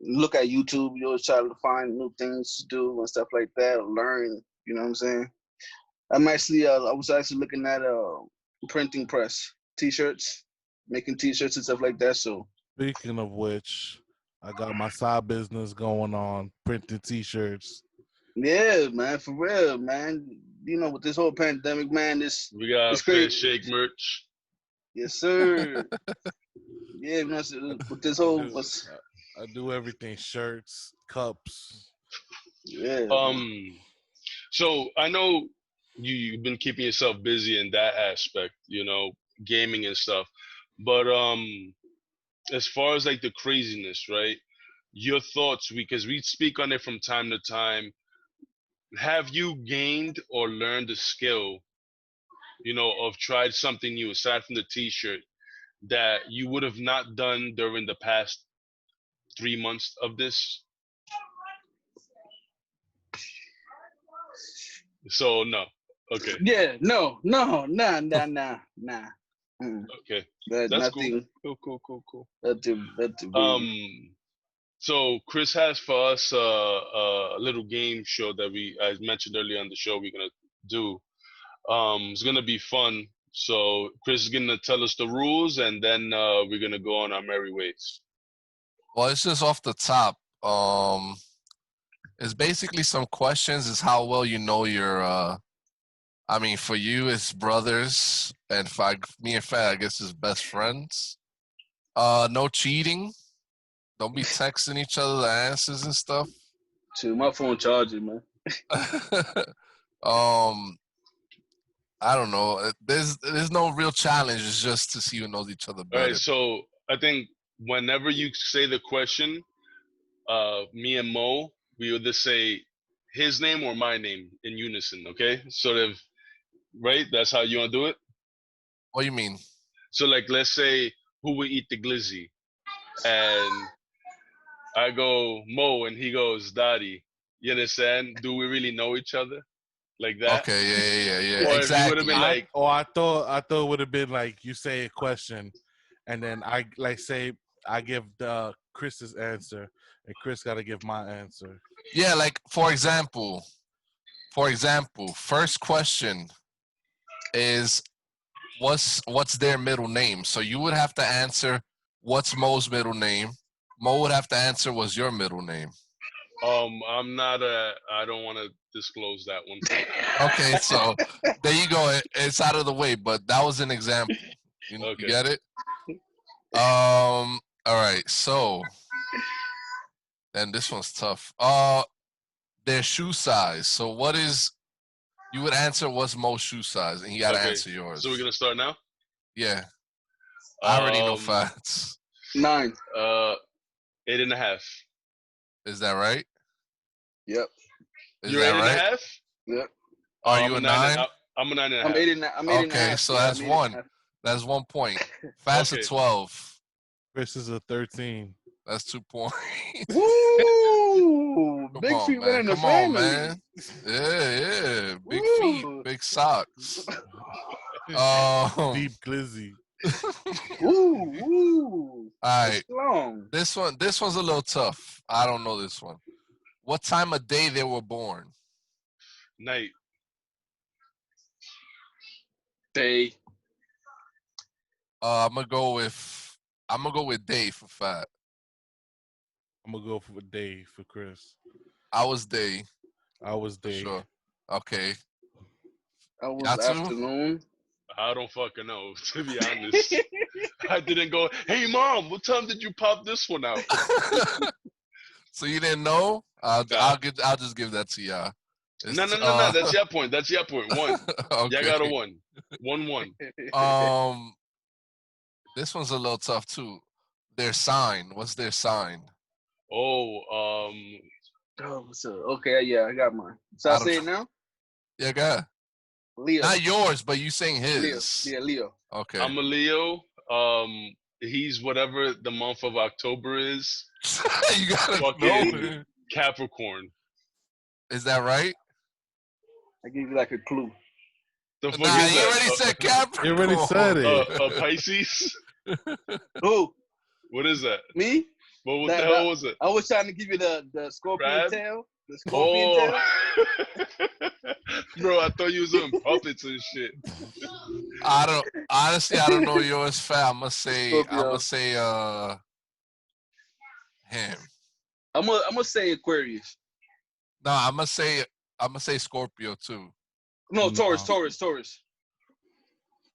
look at YouTube, you always try to find new things to do and stuff like that, or learn. You know what I'm saying? I was actually looking at printing press, t-shirts, making t-shirts and stuff like that. So Speaking of which, I got my side business going on, printing T-shirts. yeah, man, for real, man. With this whole pandemic, man, We got it's Fair crazy. Shake merch. Yes, sir. Yeah, with this I whole do, I do everything: shirts, cups. yeah, man. Um. So I know you've been keeping yourself busy in that aspect, gaming and stuff. But as far as like the craziness, right? Your thoughts, because we speak on it from time to time. Have you gained or learned a skill, of tried something new aside from the T-shirt that you would have not done during the past 3 months of this? So no. Okay. Yeah, no, nah. Okay. That That's cool. nothing. Cool. That to be. So Chris has for us a little game show that I mentioned earlier on the show we're gonna do. It's gonna be fun. So Chris is gonna tell us the rules, and then we're gonna go on our merry ways. Well, it's just off the top. It's basically some questions. Is how well you know your. I mean, for you, it's brothers, and for me and Fat, I guess it's best friends. No cheating. Don't be texting each other the answers and stuff. To my phone charging, man. um, I don't know. There's no real challenge. It's just to see who knows each other All right. better. So I think whenever you say the question, me and Mo, we either say his name or my name in unison. Okay. Sort of, right? That's how you wanna do it. What do you mean? So like, let's say who would eat the glizzy, and I go Mo, and he goes Daddy. You understand? Do we really know each other like that? Okay, yeah. Or if you would have Exactly. been like, I thought it would have been like you say a question, and then I like say I give the Chris's answer, and Chris got to give my answer. Yeah, like for example, first question is what's their middle name? So you would have to answer what's Mo's middle name. Mo would have to answer what's your middle name. I don't want to disclose that one. Okay, so there you go. It's out of the way, but that was an example. You Okay. get it? All right. So, and this one's tough. Their shoe size. So what is? You would answer what's Mo's shoe size, and you got to answer yours. So we're gonna start now. Yeah, I already know Um, facts. 9. 8.5. Is that right? Yep. Is You're that 8.5. right? Yep. Are I'm you a 9. 9? I'm a 9.5. I'm 8 I'm 8 and a Okay, half. so Yeah, that's I'm 8 and a one. half. That's 1 point. Fast Okay. at 12. Chris is a 13. That's 2 points. Woo! Come Big on, feet man. running the Come on, family. man. Yeah. Big feet, Woo! big socks. All Deep glizzy. Woo! right. Long. This one's a little tough. I don't know this one. What time of day they were born? Night. Day. I'm gonna go with day for Fat. I'm gonna go for a day for Chris. I was day I was for day. sure. Okay. I was Yatsu? afternoon. I don't fucking know, to be honest. I didn't go, hey, Mom, what time did you pop this one out? So you didn't know? I'll Nah. just give that to y'all. No. That's your point. That's your point. One. Okay. Y'all got a one. 1-1. This one's a little tough too. Their sign. What's their sign? Oh, so okay, yeah, I got mine. So I say it now? Yeah, go ahead. Leo. Not yours, but you saying his. Leo. Yeah, Leo. Okay. I'm a Leo. He's whatever the month of October is. You gotta fucking know. Capricorn. Is that right? I give you like a clue. The fuck Nah, is you that? already said Capricorn. You already said it. Pisces? Who? What is that? Me? What the hell was it? I was trying to give you the scorpion Crab? tail. The scorpion tail. Bro, I thought you was doing puppets and shit. I don't know yours, fat. I'm gonna say him. I'm gonna say Aquarius. No, I'm gonna say Scorpio too. No, Taurus.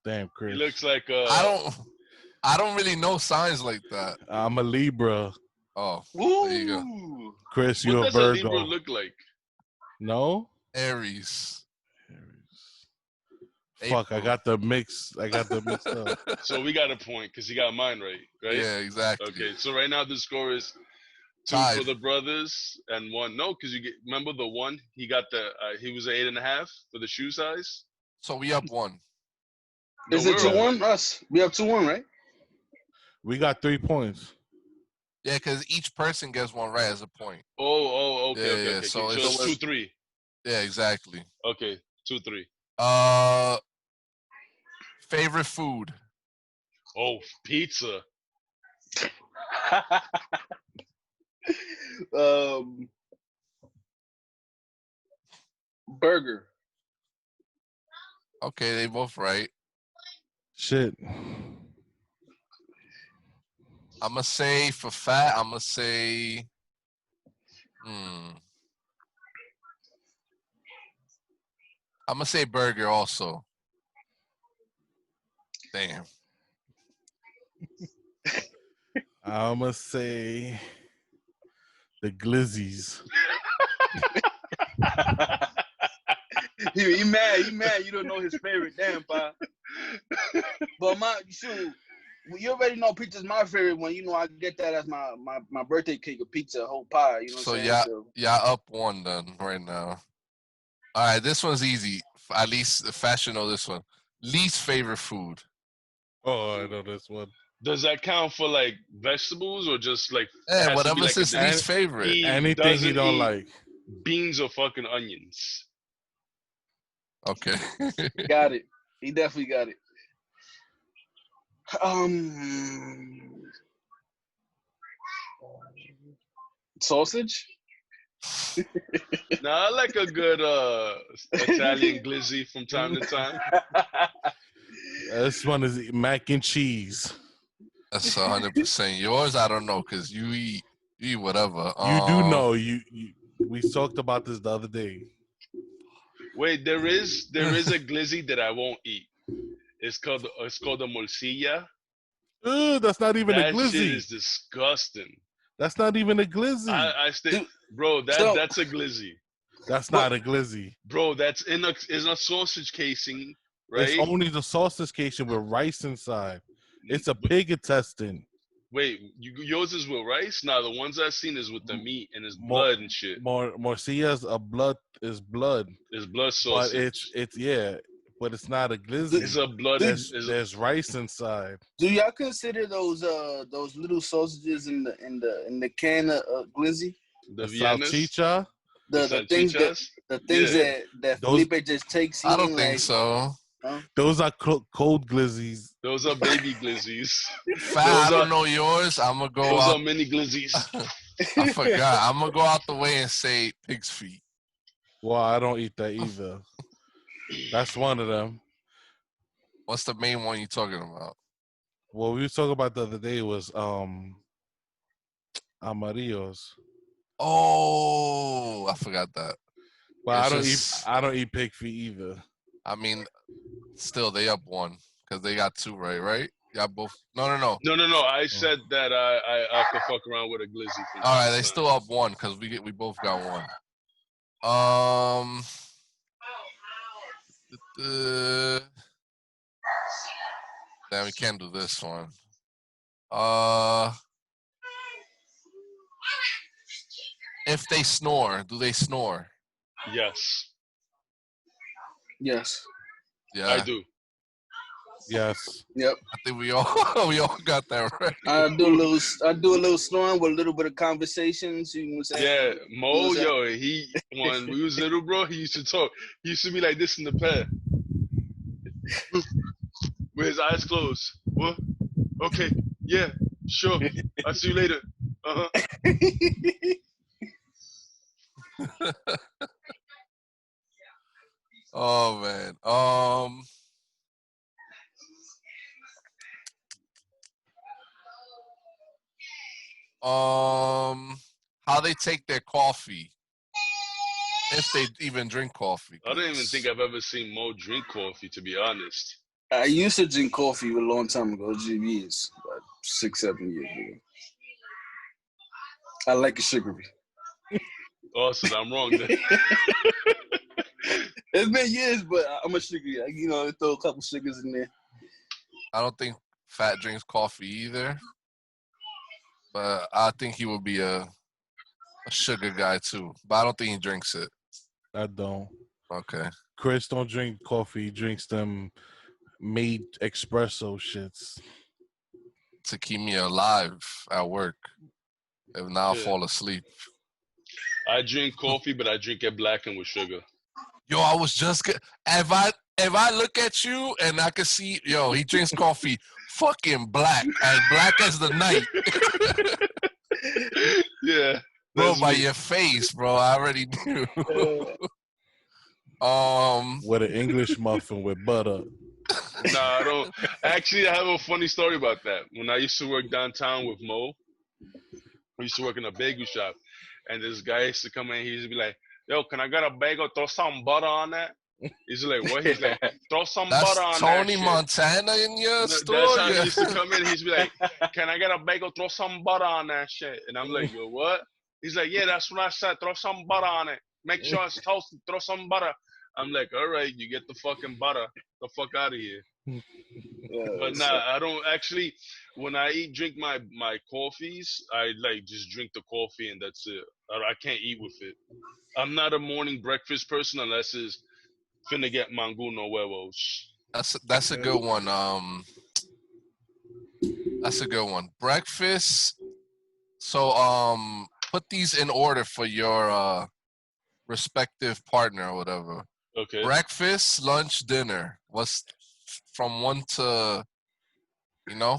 Damn, Chris. He looks like I don't really know signs like that. I'm a Libra. Oh, Ooh. there you go. Chris, you're a Virgo. What does a Libra look like? No? Aries. Fuck, I got the mix. I got the mixed up. So we got a point because he got mine right? Yeah, exactly. Okay, so right now the score is 2 for the brothers and 1. No, because remember the one he got he was 8.5 for the shoe size. So we up 1. Is it 2-1? Us. We have 2-1, right? We got 3 points. Yeah, because each person gets 1 right as a point. Okay. Yeah. So it's 2-3. Yeah, exactly. Okay, 2-3. Favorite food? Oh, pizza. Burger. Okay, they both right. Shit. I'm gonna say for fat. I'm gonna say. I'm gonna say burger also. Damn. I'm gonna say the glizzies. He mad. You don't know his favorite. Damn, pa. But you already know pizza's my favorite one. You know, I get that as my birthday cake, a pizza, a whole pie. You know what I'm saying? Yeah, up 1 then right now. All right, this one's easy. At least fashion know this one. Least favorite food. Oh, I know this one. Does that count for like vegetables or just like? Yeah, whatever's his least favorite. Anything he don't like. Beans or fucking onions. Okay. Got it. He definitely got it. Sausage? Nah, I like a good Italian glizzy from time to time. This one is mac and cheese. That's 100%. Yours, I don't know, because you eat whatever. You do know. We talked about this the other day. Wait, there is a glizzy that I won't eat. It's called a morcilla. That's not even a glizzy. That shit is disgusting. That's not even a glizzy. Bro, that's a glizzy. That's not a glizzy. Bro, that's in a sausage casing, right? It's only the sausage casing with rice inside. It's a pig intestine. Wait, yours is with rice? Nah, the ones I've seen is with the meat and it's blood and shit. Morcilla's blood. It's blood sausage. But it's not a glizzy. It's a blood. There's rice inside. Do y'all consider those little sausages in the can of glizzy? The salchicha? The things that Felipe just takes in. I don't think so. Huh? Those are cold glizzies. Those are baby glizzies. I don't know yours. I'm gonna go. Those are mini glizzies. I forgot. I'm gonna go out the way and say pig's feet. Well, I don't eat that either. That's one of them. What's the main one you talking about? What we were talking about the other day was amarillos. Oh, I forgot that. But I don't eat pig feet either. I mean, still they up 1 because they got 2 right? Y'all both. No. No. I said that I could fuck around with a glizzy from All right, time they to time. still up 1 because we both got 1. Damn, we can't do this one. If they snore, do they snore? Yes. Yes. Yeah, I do. Yes. Yep. I think we all got that right. I do a little snoring with a little bit of conversations. You know what I'm saying? Yeah, Mo, when we was little, bro, he used to talk. He used to be like this in the pad, with his eyes closed. What? Okay, yeah, sure. I'll see you later. Oh man. How they take their coffee, if they even drink coffee. I don't even think I've ever seen Mo drink coffee, to be honest. I used to drink coffee a long time ago, years, about 6-7 years ago. I like it sugary. Oh, so I'm wrong then. It's been years, but I'm a sugar. You know, throw a couple sugars in there. I don't think Fat drinks coffee either, but I think he would be a sugar guy too. But I don't think he drinks it. I don't. Okay. Chris don't drink coffee. He drinks them made espresso shits. To keep me alive at work. If not, I'll fall asleep. I drink coffee, but I drink it black and with sugar. Yo, I was just if I look at you and I can see, yo, he drinks coffee fucking black, as black as the night. Yeah. Bro, by your face, bro. I already knew. With an English muffin with butter. Nah, I don't. Actually, I have a funny story about that. When I used to work downtown with Mo, we used to work in a bagel shop, and this guy used to come in. He used to be like, "Yo, can I get a bagel? Throw some butter on that." He's like, "What?" He's like, "Throw some butter on that." Tony Montana in your store. That's how he used to come in. He's be like, "Can I get a bagel? Throw some butter on that shit." And I'm like, "Yo, what?" He's like, "Yeah, that's what I said. Throw some butter on it. Make sure it's toasted. Throw some butter." I'm like, "All right, you get the fucking butter. The fuck out of here." But nah, I don't actually. When I drink my coffees, I like just drink the coffee and that's it. I can't eat with it. I'm not a morning breakfast person unless it's finna get mango no huevos. That's a good one. That's a good one. Breakfast. So put these in order for your respective partner or whatever. Okay. Breakfast, lunch, dinner. What's from 1 to, you know?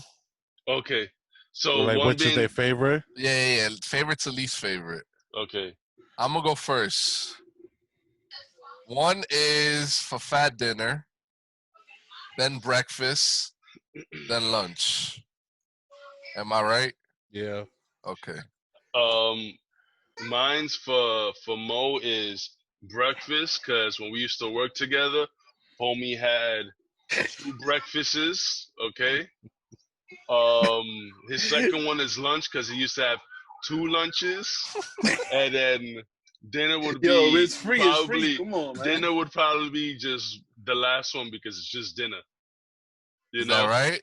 Okay. So like, which is their favorite? Yeah. Favorite to least favorite. Okay. I'm gonna go first. 1 is for fat dinner, then breakfast, then lunch. Am I right? Yeah. Okay. Mine's for Mo is breakfast, because when we used to work together, homie had 2 breakfasts. Okay. His second one is lunch, because he used to have 2 lunches, and then dinner would be it's free. probably It's free. Come on, man. dinner would probably be just the last one because it's just dinner. You Is know, that right?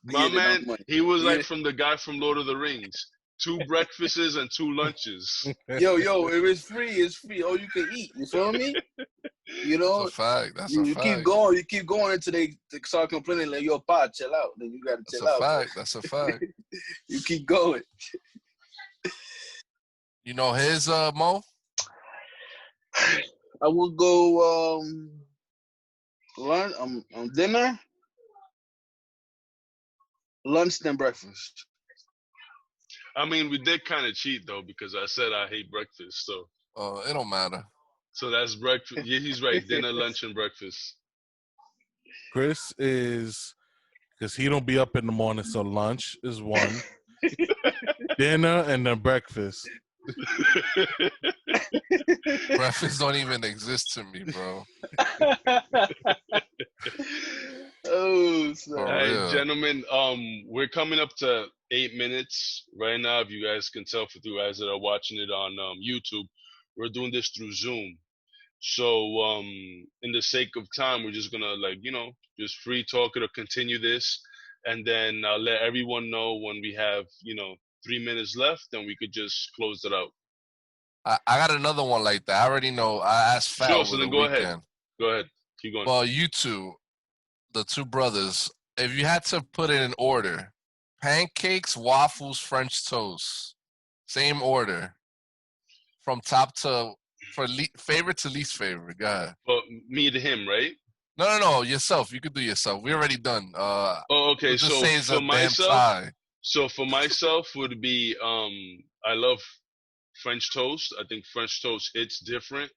My man, he was like from the guy from Lord of the Rings. 2 breakfasts and 2 lunches. Yo, if it's free, it's free. All you can eat. You feel me? You know, that's a fact. That's a fact. You keep going until they start complaining like, "Yo, pa, chill out." Then you gotta chill out. That's a fact. You keep going. You know his Mo? I would go lunch, dinner, lunch, then breakfast. I mean, we did kind of cheat though because I said I hate breakfast, so. It don't matter. So that's breakfast. Yeah, he's right. Dinner, lunch, and breakfast. Chris is, because he don't be up in the morning, so lunch is 1, dinner, and then breakfast. Breakfast don't even exist to me, bro. Oh, For All right, real. gentlemen. We're coming up to 8 minutes right now. If you guys can tell for you guys that are watching it on YouTube, we're doing this through Zoom. So, in the sake of time, we're just gonna just free talk it or continue this, and then I'll let everyone know when we have 3 minutes left, and we could just close it out. I got another one like that. I already know. I asked Fat Sure. over So the then go ahead. weekend. Go ahead. Keep going. Well, you two, the two brothers, if you had to put it in order, pancakes, waffles, French toast, same order, from top to favorite to least favorite. Go ahead. But me to him, right? No, yourself. You could do yourself. We already done. Oh, okay. We'll just So say it's for a damn myself, tie. for myself would be I love French toast. I think French toast hits different.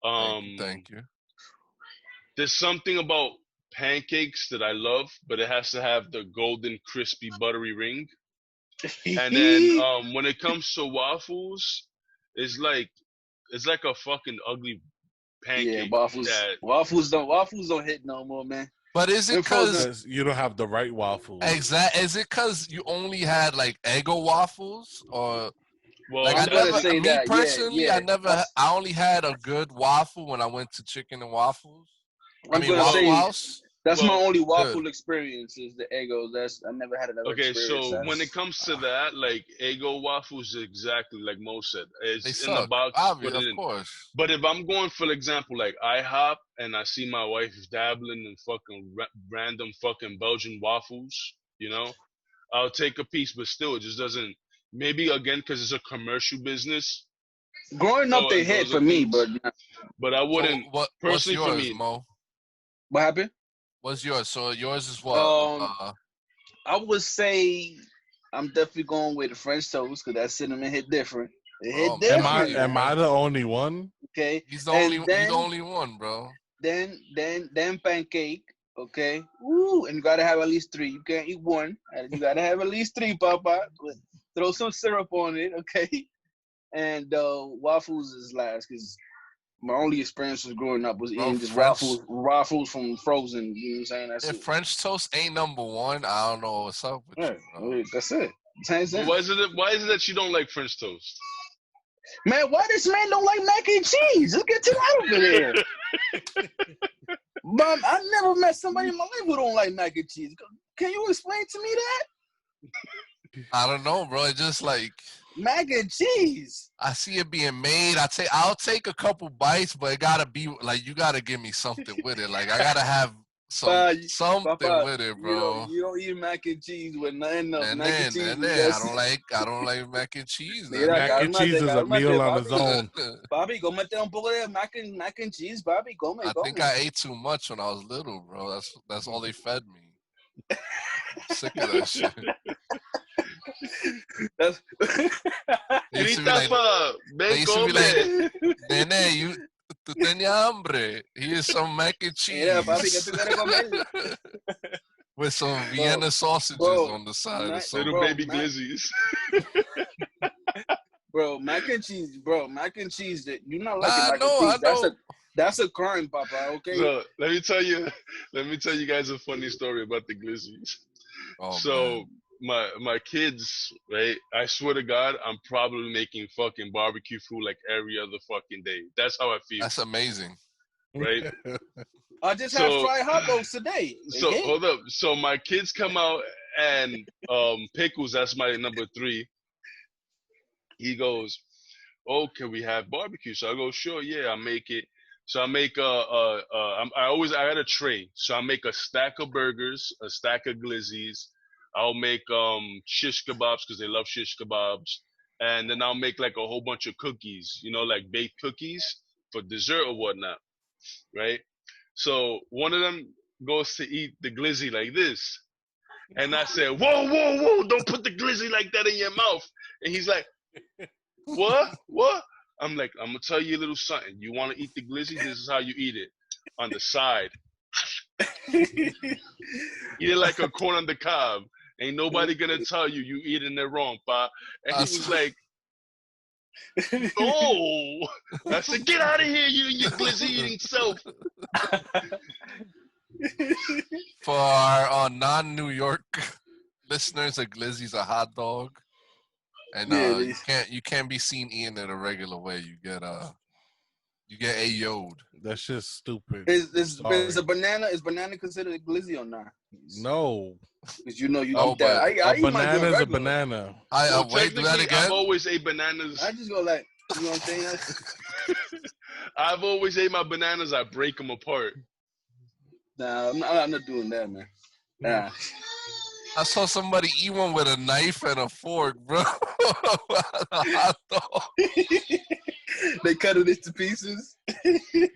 Thank you. There's something about pancakes that I love, but it has to have the golden, crispy, buttery ring. And then when it comes to waffles, it's like a fucking ugly pancake. Yeah, waffles don't hit no more, man. But is it because you don't have the right waffles? Exactly. Is it because you only had like Eggo waffles, or well, like I'm gonna say me that. personally, Yeah. I only had a good waffle when I went to Chicken and Waffles. I'm gonna Waffle say House. that's my only waffle good. experience is the Eggos. I never had another okay, experience. so when it comes to that, like Eggo waffles, exactly like Mo said, They it's in suck. the box. Obvious, Put it of in. course. But if I'm going, for example, like IHOP, and I see my wife dabbling in fucking random fucking Belgian waffles, I'll take a piece. But still, it just doesn't. Maybe again because it's a commercial business. Growing up, they hit for me, but I wouldn't. So what's yours, for me, Mo? What happened? What's yours? So yours is what? I would say I'm definitely going with the French toast because that cinnamon hit different. It hit different. Am I the only one? Okay. He's the only one, bro. Then pancake. Okay. Ooh, and you gotta have at least 3. You can't eat one. You gotta have at least 3, Papa. Throw some syrup on it, okay? And waffles is last because my only experience was growing up was eating just waffles from frozen. You know what I'm saying? That's if it. French toast ain't number one, I don't know what's up with you, bro. That's it. Why is it that you don't like French toast? Man, why this man don't like mac and cheese? Let's get to out of here. But I never met somebody in my life who don't like mac and cheese. Can you explain to me that? I don't know, bro. It's just like mac and cheese. I see it being made. I'll take a couple bites, but it gotta be like you gotta give me something with it. Like I gotta have something with it, bro. You don't eat mac and cheese with nothing else. And mac then I don't like mac and cheese. Mac and cheese is a meal on its own. Bobby, go meter un poco de mac and cheese, Bobby. Go. I think I ate too much when I was little, bro. That's all they fed me. I'm sick of that shit. They used to be like, Nene, tú tenías hambre. Here's some mac and cheese. Yeah, papi, ¿qué tú quieres comer? With some Vienna sausages on the side or something. Little baby glizzies. Bro, mac and cheese, that you're not liking mac and cheese. That's a crime, Papa, okay? So, let me tell you guys a funny story about the glizzies. Man. My kids, right? I swear to God, I'm probably making fucking barbecue food like every other fucking day. That's how I feel. That's amazing. Right? I just had fried hot dogs today. So hold up. So my kids come out and Pickles, that's my number 3. He goes, "Oh, can we have barbecue?" So I go, "Sure, yeah, I'll make it." So I make I had a tray. So I make a stack of burgers, a stack of glizzies. I'll make shish kebabs because they love shish kebabs, and then I'll make like a whole bunch of cookies, like baked cookies for dessert or whatnot, right? So one of them goes to eat the glizzy like this, and I said, "Whoa! Don't put the glizzy like that in your mouth." And he's like, "What? What?" I'm like, "I'm gonna tell you a little something. You want to eat the glizzy? This is how you eat it, on the side. Eat it like a corn on the cob. Ain't nobody gonna tell you eating it wrong, pa." And he was like, Oh, I said, get out of here, you and your glizzy eating self. For our non-New York listeners, a glizzy's a hot dog, and you can't be seen eating it a regular way. You get AO'd. That's just stupid. Is banana considered a glizzy or not? No. Because you eat a banana is a banana. Wait, do that again? I've always ate bananas. I just go like, you know what I'm saying? I've always ate my bananas. I break them apart. Nah, I'm not doing that, man. Nah. I saw somebody eat one with a knife and a fork, bro. Hot dog. They cut it into pieces.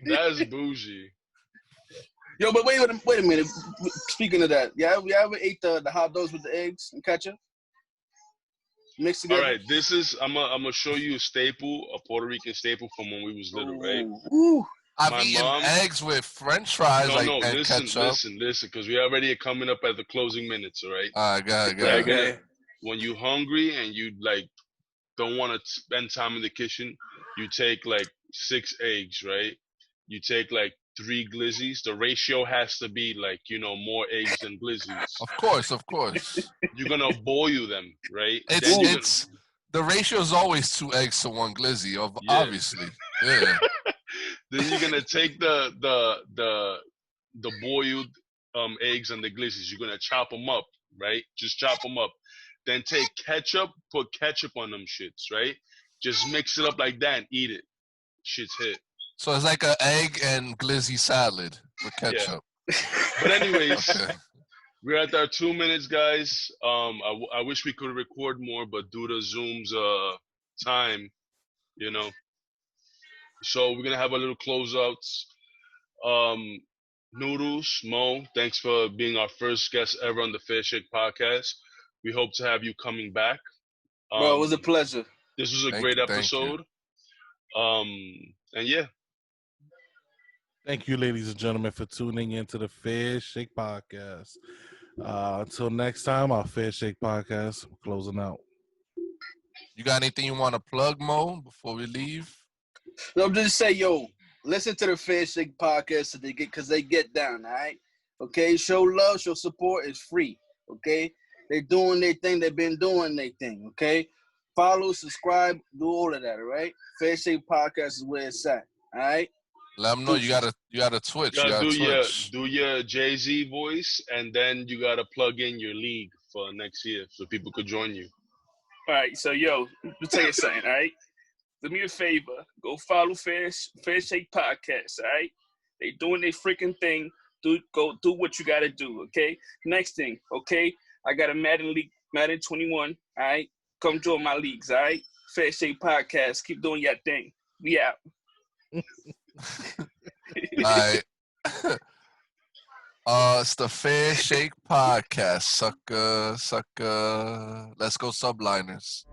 That's bougie. Yo, but wait a minute. Speaking of that, you ever ate the hot dogs with the eggs and ketchup? Mixed together? All right, I'm gonna show you a staple, a Puerto Rican staple from when we was little, right? Ooh. I've eaten eggs with French fries and ketchup. Listen, because we already are coming up at the closing minutes, all right? All right, go ahead. When you hungry and you like don't want to spend time in the kitchen, you take like 6 eggs, right? You take like 3 glizzies. The ratio has to be like, more eggs than glizzies. Of course. You're gonna boil them, right? It's the ratio is always 2 eggs to 1 glizzy, obviously. Yeah. Then you're gonna take the boiled eggs and the glizzies. You're gonna chop them up, right? Just chop them up. Then take ketchup, put ketchup on them shits, right? Just mix it up like that and eat it. Shit's hit. So it's like an egg and glizzy salad with ketchup. Yeah. But anyways, we're at our 2 minutes, guys. I wish we could record more, but due to Zoom's time, So we're gonna have a little closeouts. Noodles, Mo, thanks for being our first guest ever on the Fair Shake podcast. We hope to have you coming back. Bro, it was a pleasure. This was a great episode. And yeah. Thank you, ladies and gentlemen, for tuning into the Fair Shake podcast. Until next time, our Fair Shake podcast, we're closing out. You got anything you want to plug, Mo, before we leave? No, I'm just say, listen to the Fair Shake podcast so because they get down, all right? Okay, show love, show support. It's free, okay? They doing their thing. They've been doing their thing, okay? Follow, subscribe, do all of that, all right? Fair Shake podcast is where it's at, all right? Let them know you got a Twitch. You gotta do your Jay-Z voice, and then you got to plug in your league for next year so people could join you. All right, so, let me tell you something, all right? Do me a favor. Go follow Fair Shake Podcast, all right? They doing their freaking thing. Go do what you got to do, okay? Next thing, okay? I got a Madden League, Madden 21, all right? Come join my leagues, all right? Fair Shake Podcast. Keep doing your thing. We out. All right. It's the Fair Shake Podcast. Sucker. Let's go, Subliners.